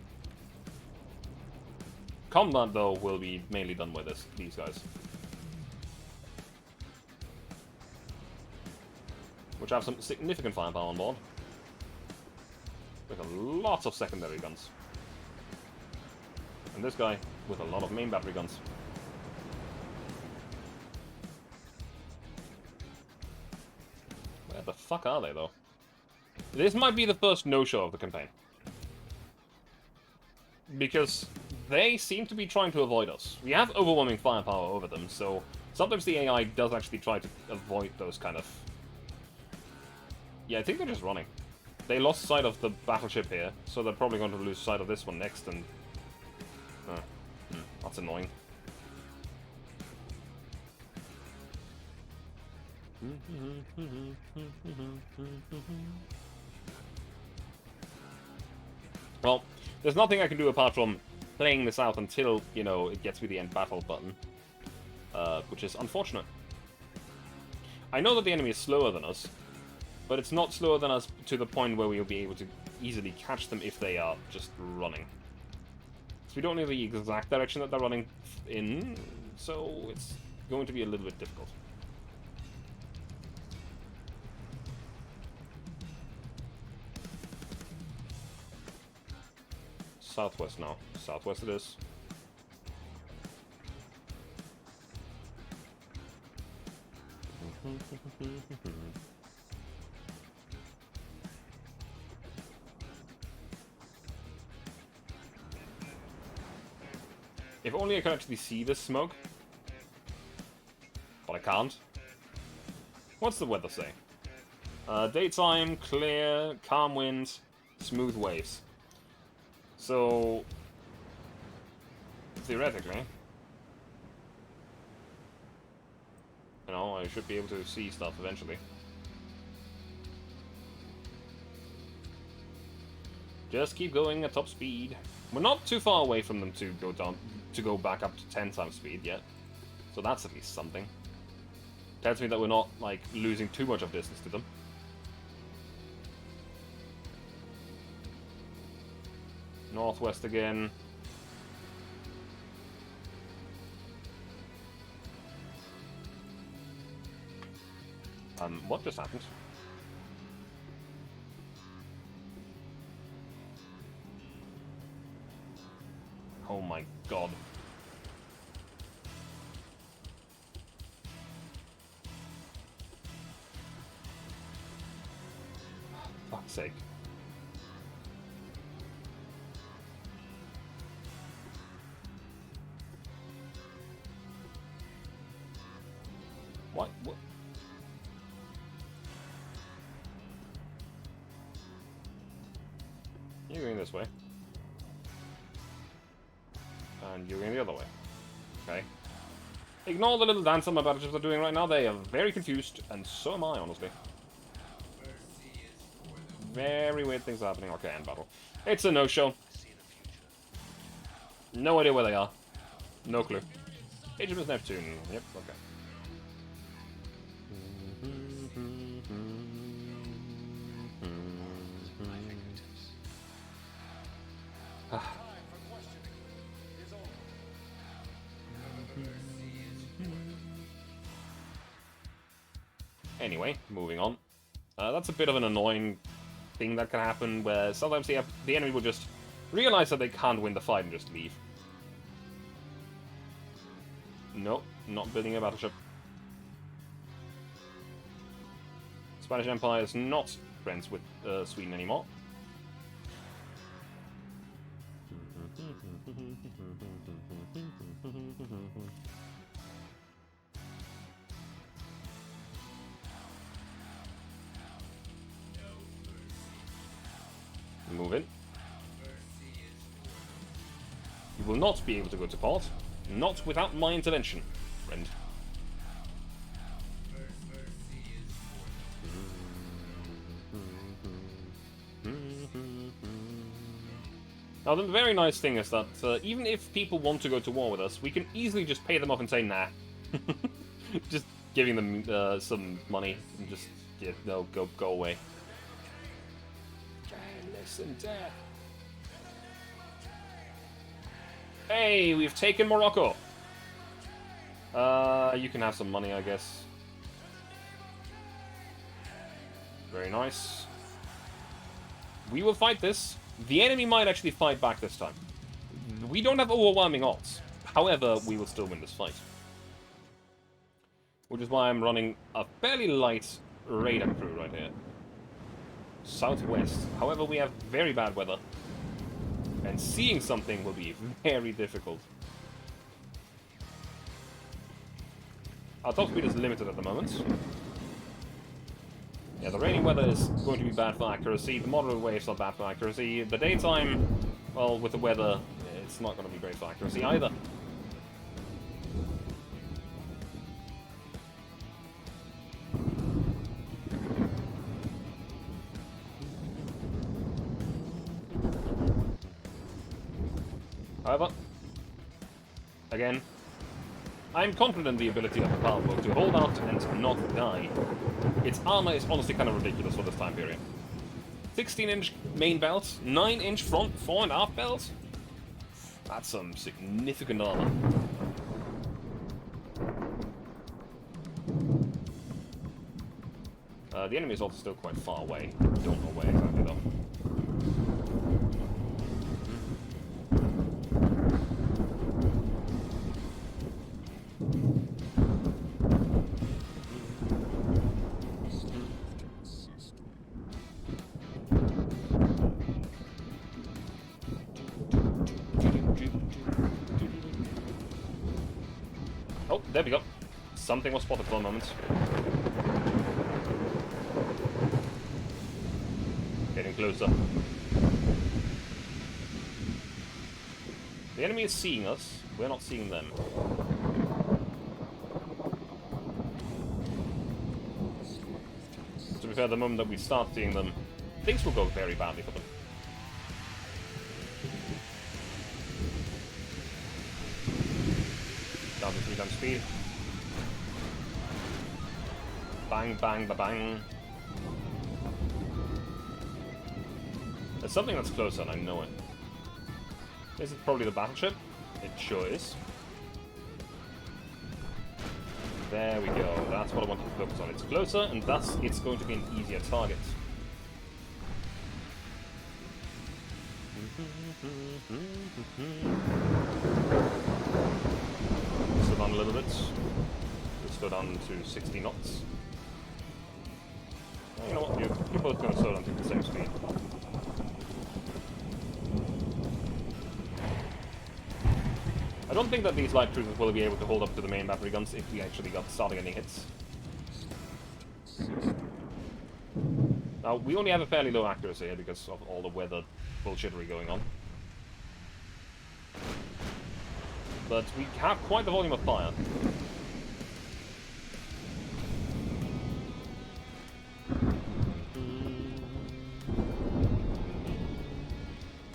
Combat, though, will be mainly done by these guys. Which have some significant firepower on board. With a lot of secondary guns. And this guy with a lot of main battery guns. Where the fuck are they, though? This might be the first no-show of the campaign. Because they seem to be trying to avoid us. We have overwhelming firepower over them, so sometimes the AI does actually try to avoid those kind of... Yeah, I think they're just running. They lost sight of the battleship here, so they're probably going to lose sight of this one next, and... that's annoying. Well, there's nothing I can do apart from playing this out until, you know, it gets me the end battle button. Which is unfortunate. I know that the enemy is slower than us, but it's not slower than us to the point where we'll be able to easily catch them if they are just running. So we don't know the exact direction that they're running in, so it's going to be a little bit difficult. Southwest now. Southwest it is. If only I could actually see this smoke. But I can't. What's the weather say? Daytime, clear, calm winds, smooth waves. So, theoretically, you know, I should be able to see stuff eventually. Just keep going at top speed. We're not too far away from them to go back up to 10 times speed yet. So that's at least something. Tells me that we're not, like, losing too much of distance to them. Northwest again. What just happened? Oh my god. Fuck's sake. What? You're going this way. And you're going the other way. Okay. Ignore the little dance that my battleships are doing right now. They are very confused, and so am I, honestly. Very weird things are happening. Okay, end battle. It's a no-show. No idea where they are. No clue. HMS Neptune. Yep, okay. Anyway, moving on. That's a bit of an annoying thing that can happen, where sometimes the enemy will just realize that they can't win the fight and just leave. Nope, not building a battleship. Spanish Empire is not friends with Sweden anymore. Move in. You will not be able to go to port. Not without my intervention, friend. Now, the very nice thing is that even if people want to go to war with us, we can easily just pay them off and say, nah. Just giving them some money and just, yeah, no, go away. Listen, Dad. Hey, we've taken Morocco. You can have some money, I guess. Very nice. We will fight this. The enemy might actually fight back this time. We don't have overwhelming odds. However, we will still win this fight. Which is why I'm running a fairly light radar crew right here. Southwest. However, we have very bad weather. And seeing something will be very difficult. Our top speed is limited at the moment. Yeah, the rainy weather is going to be bad for accuracy. The moderate waves are bad for accuracy. The daytime, well, with the weather, it's not going to be great for accuracy either. However, again, I'm confident in the ability of the power boat to hold out and not die. Its armor is honestly kind of ridiculous for this time period. 16-inch main belt, 9-inch front, 4.5 belt? That's some significant armor. The enemy is also still quite far away. Don't know where exactly though. Oh, there we go. Something was spotted for a moment. Getting closer. The enemy is seeing us. We're not seeing them. To be fair, the moment that we start seeing them, things will go very badly for them. Down to 3 times speed. Bang, bang, ba bang. There's something that's closer and I know it. Is it probably the battleship? It sure is. There we go. That's what I wanted to focus on. It's closer and thus it's going to be an easier target. Slow down a little bit. Let's go down to 60 knots. Oh, you know what? You're both going to slow down to the same speed. I don't think that these light cruisers will be able to hold up to the main battery guns if we actually got starting any hits. Now, we only have a fairly low accuracy here because of all the weather bullshittery going on. But we have quite the volume of fire.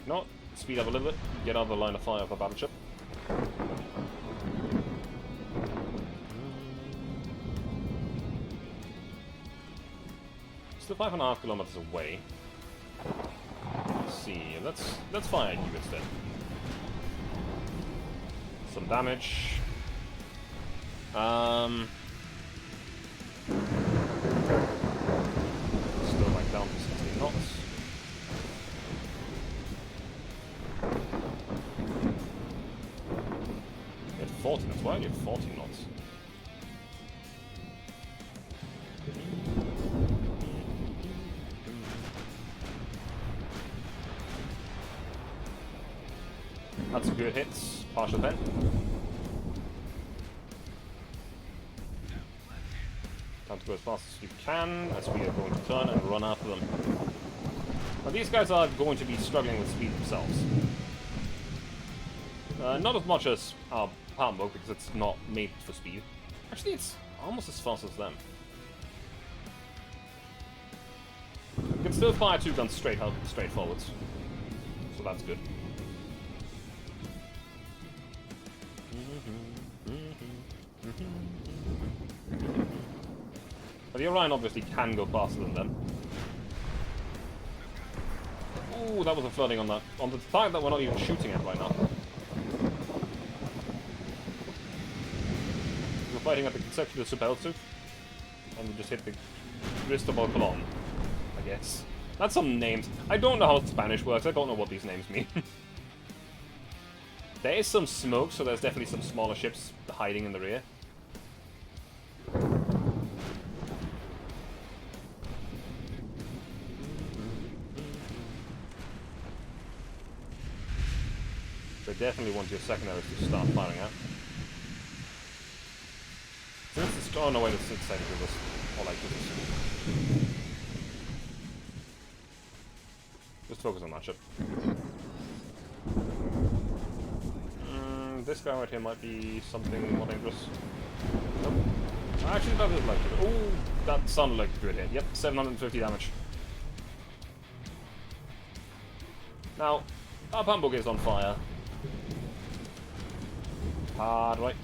No, speed up a little bit, get out of the line of fire of the battleship. Still 5.5 kilometers away. Let's see, let's fire at you instead. Some damage. 40 knots. Why are you 40 knots? That's a good hit. Partial pen. Time to go as fast as you can, as we are going to turn and run after them. But these guys are going to be struggling with speed themselves. Not as much as our palm boat, because it's not made for speed. Actually, it's almost as fast as them. You can still fire 2 guns straight forwards. So that's good. But the Orion obviously can go faster than them. Ooh, that was a flooding on the target that we're not even shooting at right now. We're fighting at the conception of Subelsu, and we just hit the Cristobal Colon, I guess. That's some names. I don't know how Spanish works. I don't know what these names mean. There is some smoke, so there's definitely some smaller ships hiding in the rear. So definitely want your secondaries to start firing out. Since it's... Oh no, wait, it's same to this. Or like this. Just focus on that ship. This guy right here might be something more dangerous. Nope. Actually, that is like it. Ooh, that sounded like a good hit. Yep, 750 damage. Now, our Pambuk is on fire. Hard right.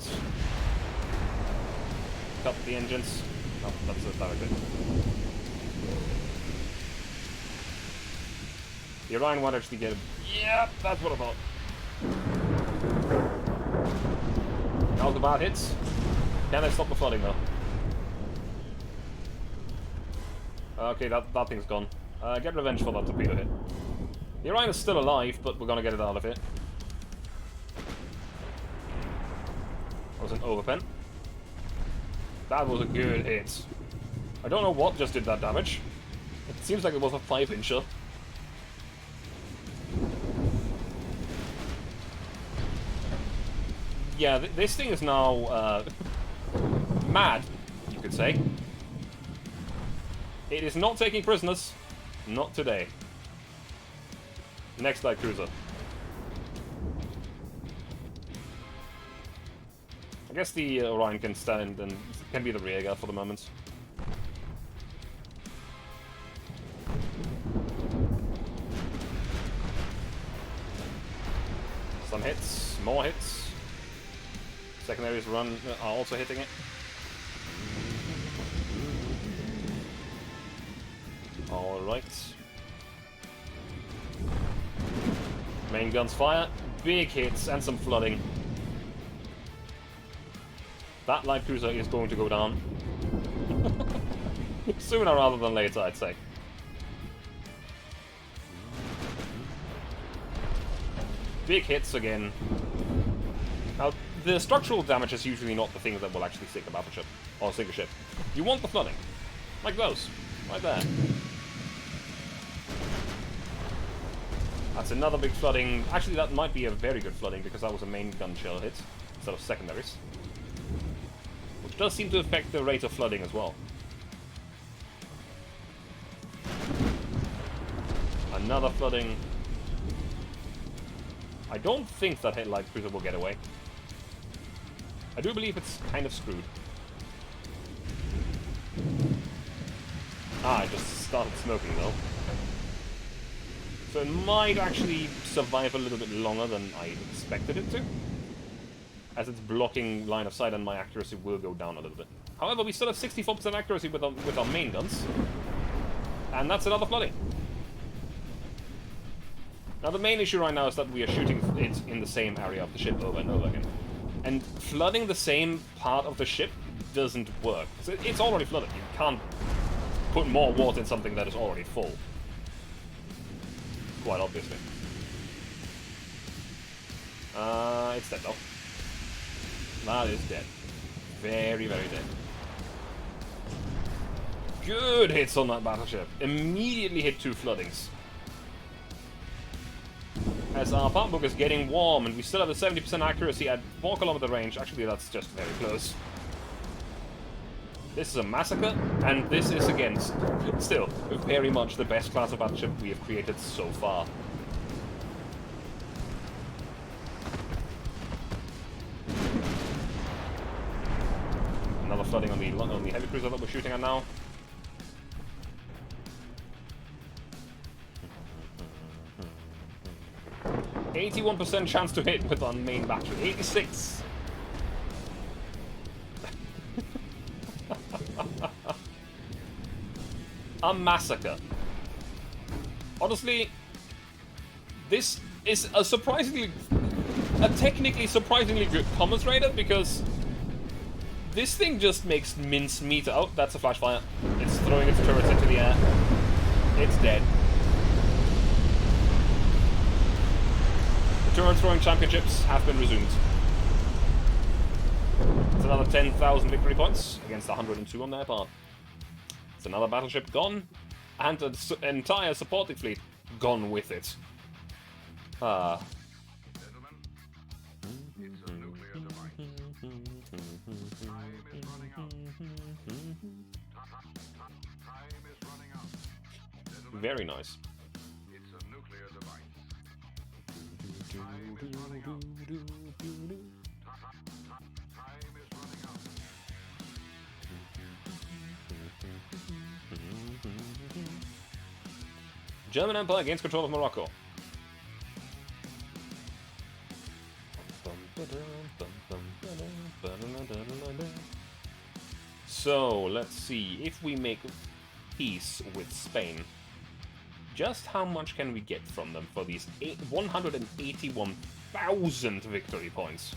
Cut the engines. Oh, that's a direct hit. The Orion won't actually get him. Yep, that's what I thought. That was the bad hits. Can they stop the flooding though? Okay, that thing's gone. Get revenge for that torpedo hit. The Orion is still alive, but we're gonna get it out of it. That was an overpen. That was a good hit. I don't know what just did that damage. It seems like it was a 5-incher. Yeah, this thing is now mad, you could say. It is not taking prisoners. Not today. Next light cruiser. I guess the Orion can stand and can be the rear guard for the moment. Some hits, more hits. Secondaries are also hitting it. Alright. Main guns fire. Big hits and some flooding. That light cruiser is going to go down. Sooner rather than later, I'd say. Big hits again. Now, the structural damage is usually not the thing that will actually sink a battleship, or sink a ship. You want the flooding. Like those. Right there. That's another big flooding. Actually, that might be a very good flooding, because that was a main gun shell hit, instead of secondaries. Which does seem to affect the rate of flooding as well. Another flooding. I don't think that headlight cruiser will get away. I do believe it's kind of screwed. Ah, it just started smoking though. So it might actually survive a little bit longer than I expected it to. As it's blocking line of sight and my accuracy will go down a little bit. However, we still have 64% accuracy with our main guns. And that's another flooding. Now the main issue right now is that we are shooting it in the same area of the ship over and over again. And flooding the same part of the ship doesn't work. So it's already flooded. You can't put more water in something that is already full. Quite obviously. It's dead though. That is dead. Very, very dead. Good hits on that battleship. Immediately hit 2 floodings. As our part book is getting warm, and we still have a 70% accuracy at 4km range. Actually, that's just very close. This is a massacre, and this is, again, still very much the best class of battleship we have created so far. Another flooding on the heavy cruiser that we're shooting at now. %81 chance to hit with our main battery. 86. A massacre. Honestly, this is a technically surprisingly good commerce raider, because this thing just makes mincemeat. Oh, that's a flash fire. It's throwing its turrets into the air. It's dead. The turret throwing championships have been resumed. It's another 10,000 victory points against 102 on their part. It's another battleship gone, and an entire supporting fleet gone with it. Ah. Very nice. German Empire gains control of Morocco. So, let's see, if we make peace with Spain, just how much can we get from them for these 181,000 victory points?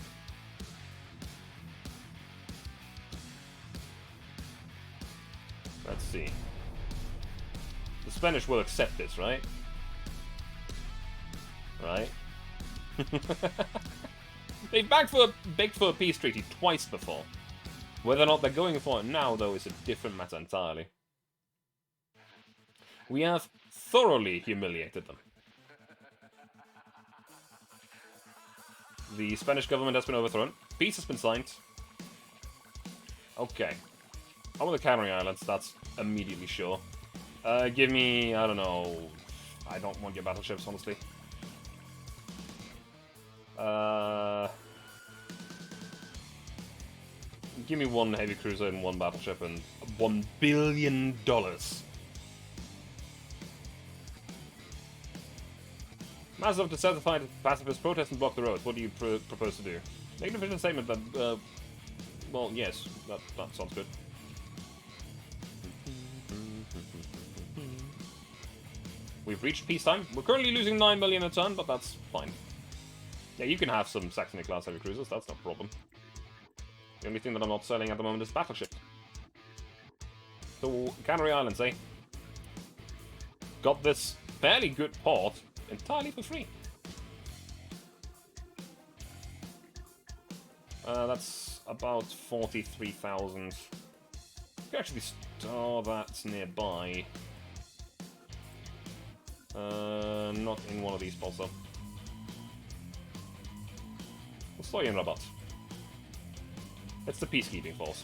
Let's see. The Spanish will accept this, right? Right? They've begged for a peace treaty twice before. Whether or not they're going for it now, though, is a different matter entirely. We have thoroughly humiliated them. The Spanish government has been overthrown. Peace has been signed. Okay. I want the Canary Islands, that's immediately sure. Give me, I don't know... I don't want your battleships, honestly. Give me 1 heavy cruiser and 1 battleship and $1 billion. Massive dissatisfied pacifists protest and block the roads. What do you propose to do? Make an official statement that, well, yes, that sounds good. We've reached peacetime. We're currently losing 9 million a ton, but that's fine. Yeah, you can have some Saxony-class heavy cruisers, that's no problem. The only thing that I'm not selling at the moment is Battleship. So, Canary Islands, eh? Got this fairly good port entirely for free. That's about 43,000. You can actually store that nearby. Not in one of these spots, though. We'll store you in Rabat. It's the peacekeeping force.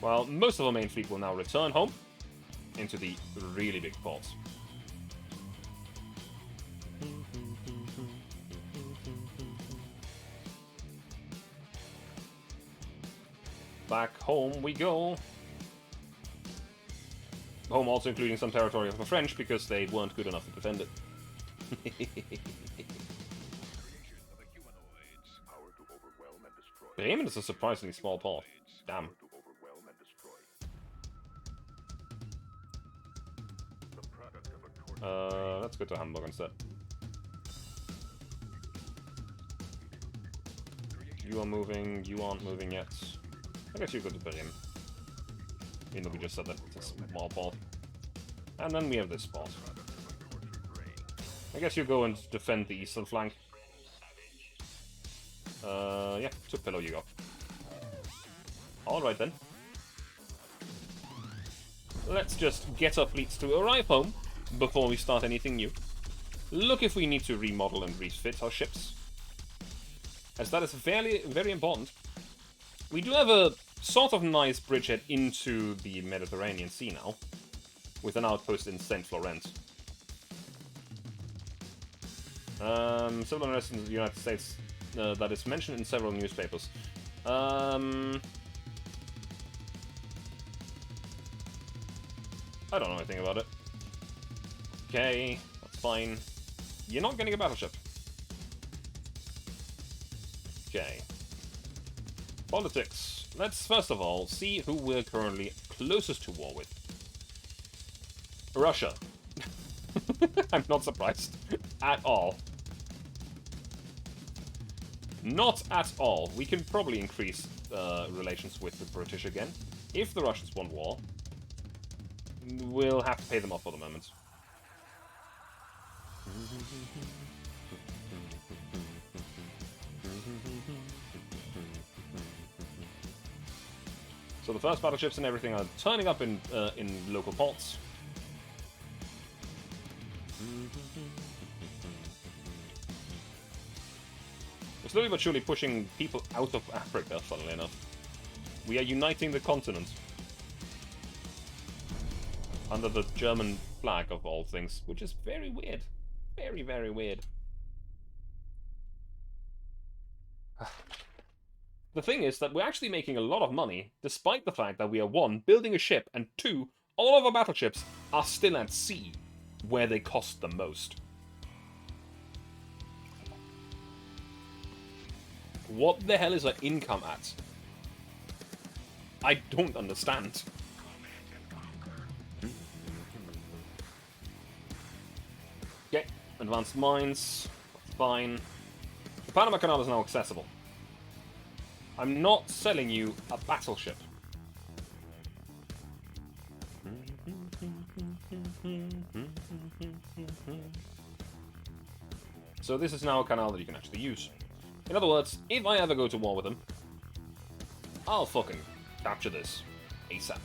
Well, most of our main fleet will now return home into the really big ports. Back home we go. Home also including some territory of the French, because they weren't good enough to defend it. Bremen is a surprisingly small port. Damn. Let's go to Hamburg instead. You are moving, you aren't moving yet. I guess you go to Bremen. Even though we just said that it's a small port. And then we have this port. I guess you go and defend the eastern flank. Yeah, 2 pillow you go. Alright then. Let's just get our fleets to arrive home before we start anything new. Look if we need to remodel and refit our ships, as that is very important. We do have a sort of nice bridgehead into the Mediterranean Sea now, with an outpost in St. Florent. Civil unrest in the United States that is mentioned in several newspapers. I don't know anything about it. Okay, that's fine. You're not getting a battleship. Okay. Politics. Let's first of all see who we're currently closest to war with. Russia. I'm not surprised. At all. Not at all. We can probably increase relations with the British again. If the Russians want war, we'll have to pay them off for the moment. So the first battleships and everything are turning up in local ports. We're slowly but surely pushing people out of Africa, funnily enough. We are uniting the continent. Under the German flag, of all things, which is very weird. Very, very weird. The thing is that we're actually making a lot of money, despite the fact that we are 1, building a ship, and 2, all of our battleships are still at sea, where they cost the most. What the hell is our income at? I don't understand. Okay, advanced mines, fine. The Panama Canal is now accessible. I'm not selling you a battleship. So this is now a canal that you can actually use. In other words, if I ever go to war with them, I'll fucking capture this ASAP.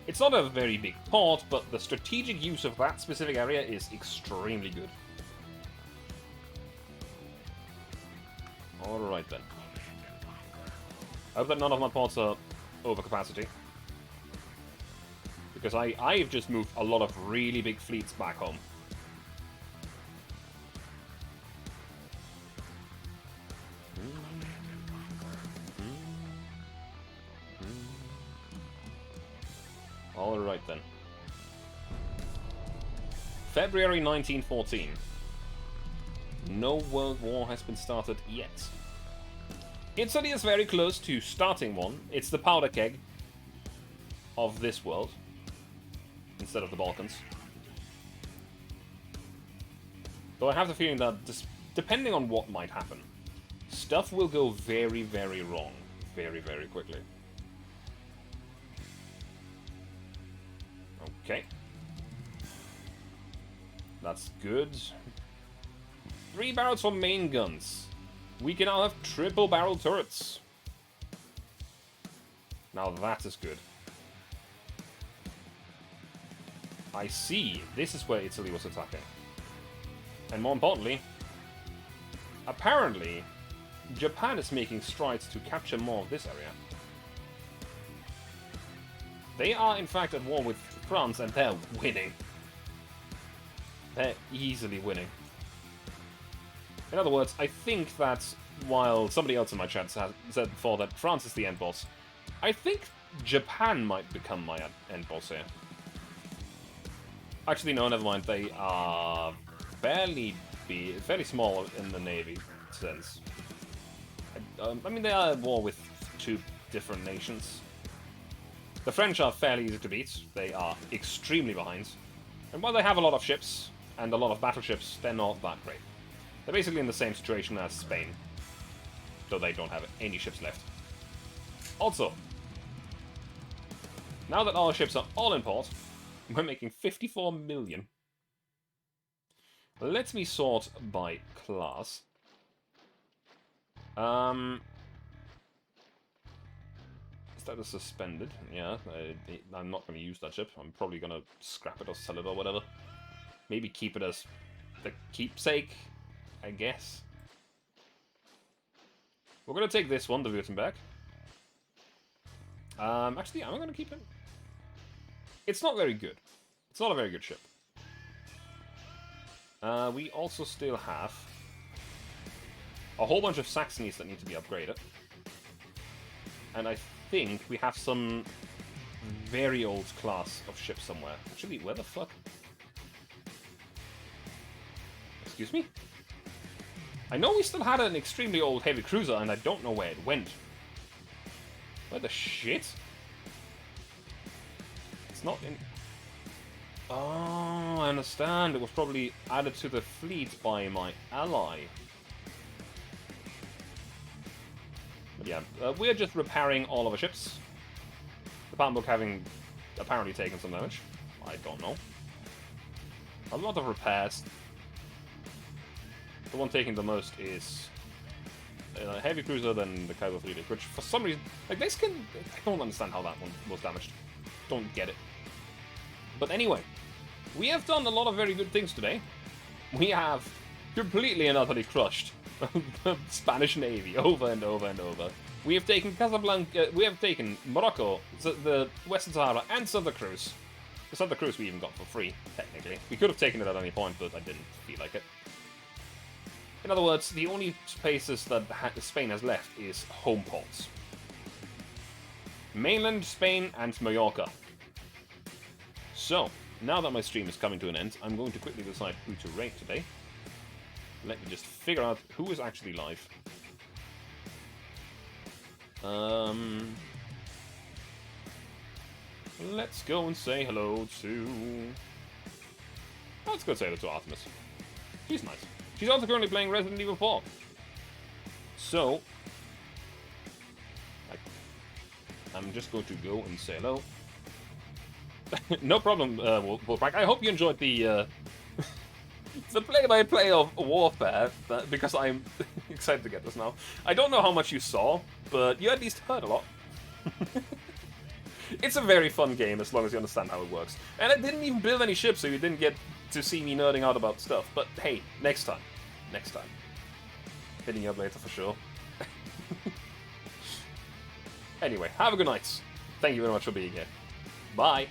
It's not a very big port, but the strategic use of that specific area is extremely good. Alright then. I hope that none of my ports are over capacity. Because I've just moved a lot of really big fleets back home. Alright then. February 1914. No world war has been started yet. Italy is very close to starting one. It's the powder keg of this world, instead of the Balkans. Though I have the feeling that, depending on what might happen, stuff will go very, very wrong very, very quickly. Okay. That's good. 3 barrels for main guns. We can now have triple barrel turrets. Now that is good. I see. This is where Italy was attacking. And more importantly, apparently, Japan is making strides to capture more of this area. They are, in fact, at war with France, and they're winning. They're easily winning. In other words, I think that while somebody else in my chat said before that France is the end boss, I think Japan might become my end boss here. Actually, no, never mind. They are fairly small in the navy sense. I mean, they are at war with 2 different nations. The French are fairly easy to beat. They are extremely behind. And while they have a lot of ships and a lot of battleships, they're not that great. They're basically in the same situation as Spain, though they don't have any ships left. Also, now that our ships are all in port, we're making 54 million. Let me sort by class. Status suspended. Yeah, I'm not going to use that ship. I'm probably going to scrap it or sell it or whatever. Maybe keep it as the keepsake, I guess. We're going to take this one, the Württemberg. Actually, I'm going to keep it. It's not very good. It's not a very good ship. We also still have a whole bunch of Saxonies that need to be upgraded. And I think we have some very old class of ship somewhere. Actually, where the fuck? Excuse me? I know we still had an extremely old heavy cruiser, and I don't know where it went. Where the shit? It's not in... Oh, I understand. It was probably added to the fleet by my ally. But yeah, we're just repairing all of our ships. The Palmbook having apparently taken some damage. I don't know. A lot of repairs. The one taking the most is a heavy cruiser, then the Kaiser Friedrich, which for some reason, like this can, I don't understand how that one was damaged. Don't get it. But anyway, we have done a lot of very good things today. We have completely and utterly crushed the Spanish Navy over and over and over. We have taken Casablanca, we have taken Morocco, the Western Sahara, and Santa Cruz. The Santa Cruz we even got for free, technically. We could have taken it at any point, but I didn't feel like it. In other words, the only places that Spain has left is home ports. Mainland Spain and Mallorca. So, now that my stream is coming to an end, I'm going to quickly decide who to rate today. Let me just figure out who is actually live. Let's go and say hello to... Let's go say hello to Artemis. She's nice. She's also currently playing Resident Evil 4. So, I'm just going to go and say hello. No problem, Wolfpack. I hope you enjoyed the play-by-play of Warfare, because I'm excited to get this now. I don't know how much you saw, but you at least heard a lot. It's a very fun game as long as you understand how it works. And I didn't even build any ships, so you didn't get to see me nerding out about stuff. But hey, next time. Next time. Hitting you up later for sure. Anyway, have a good night. Thank you very much for being here. Bye.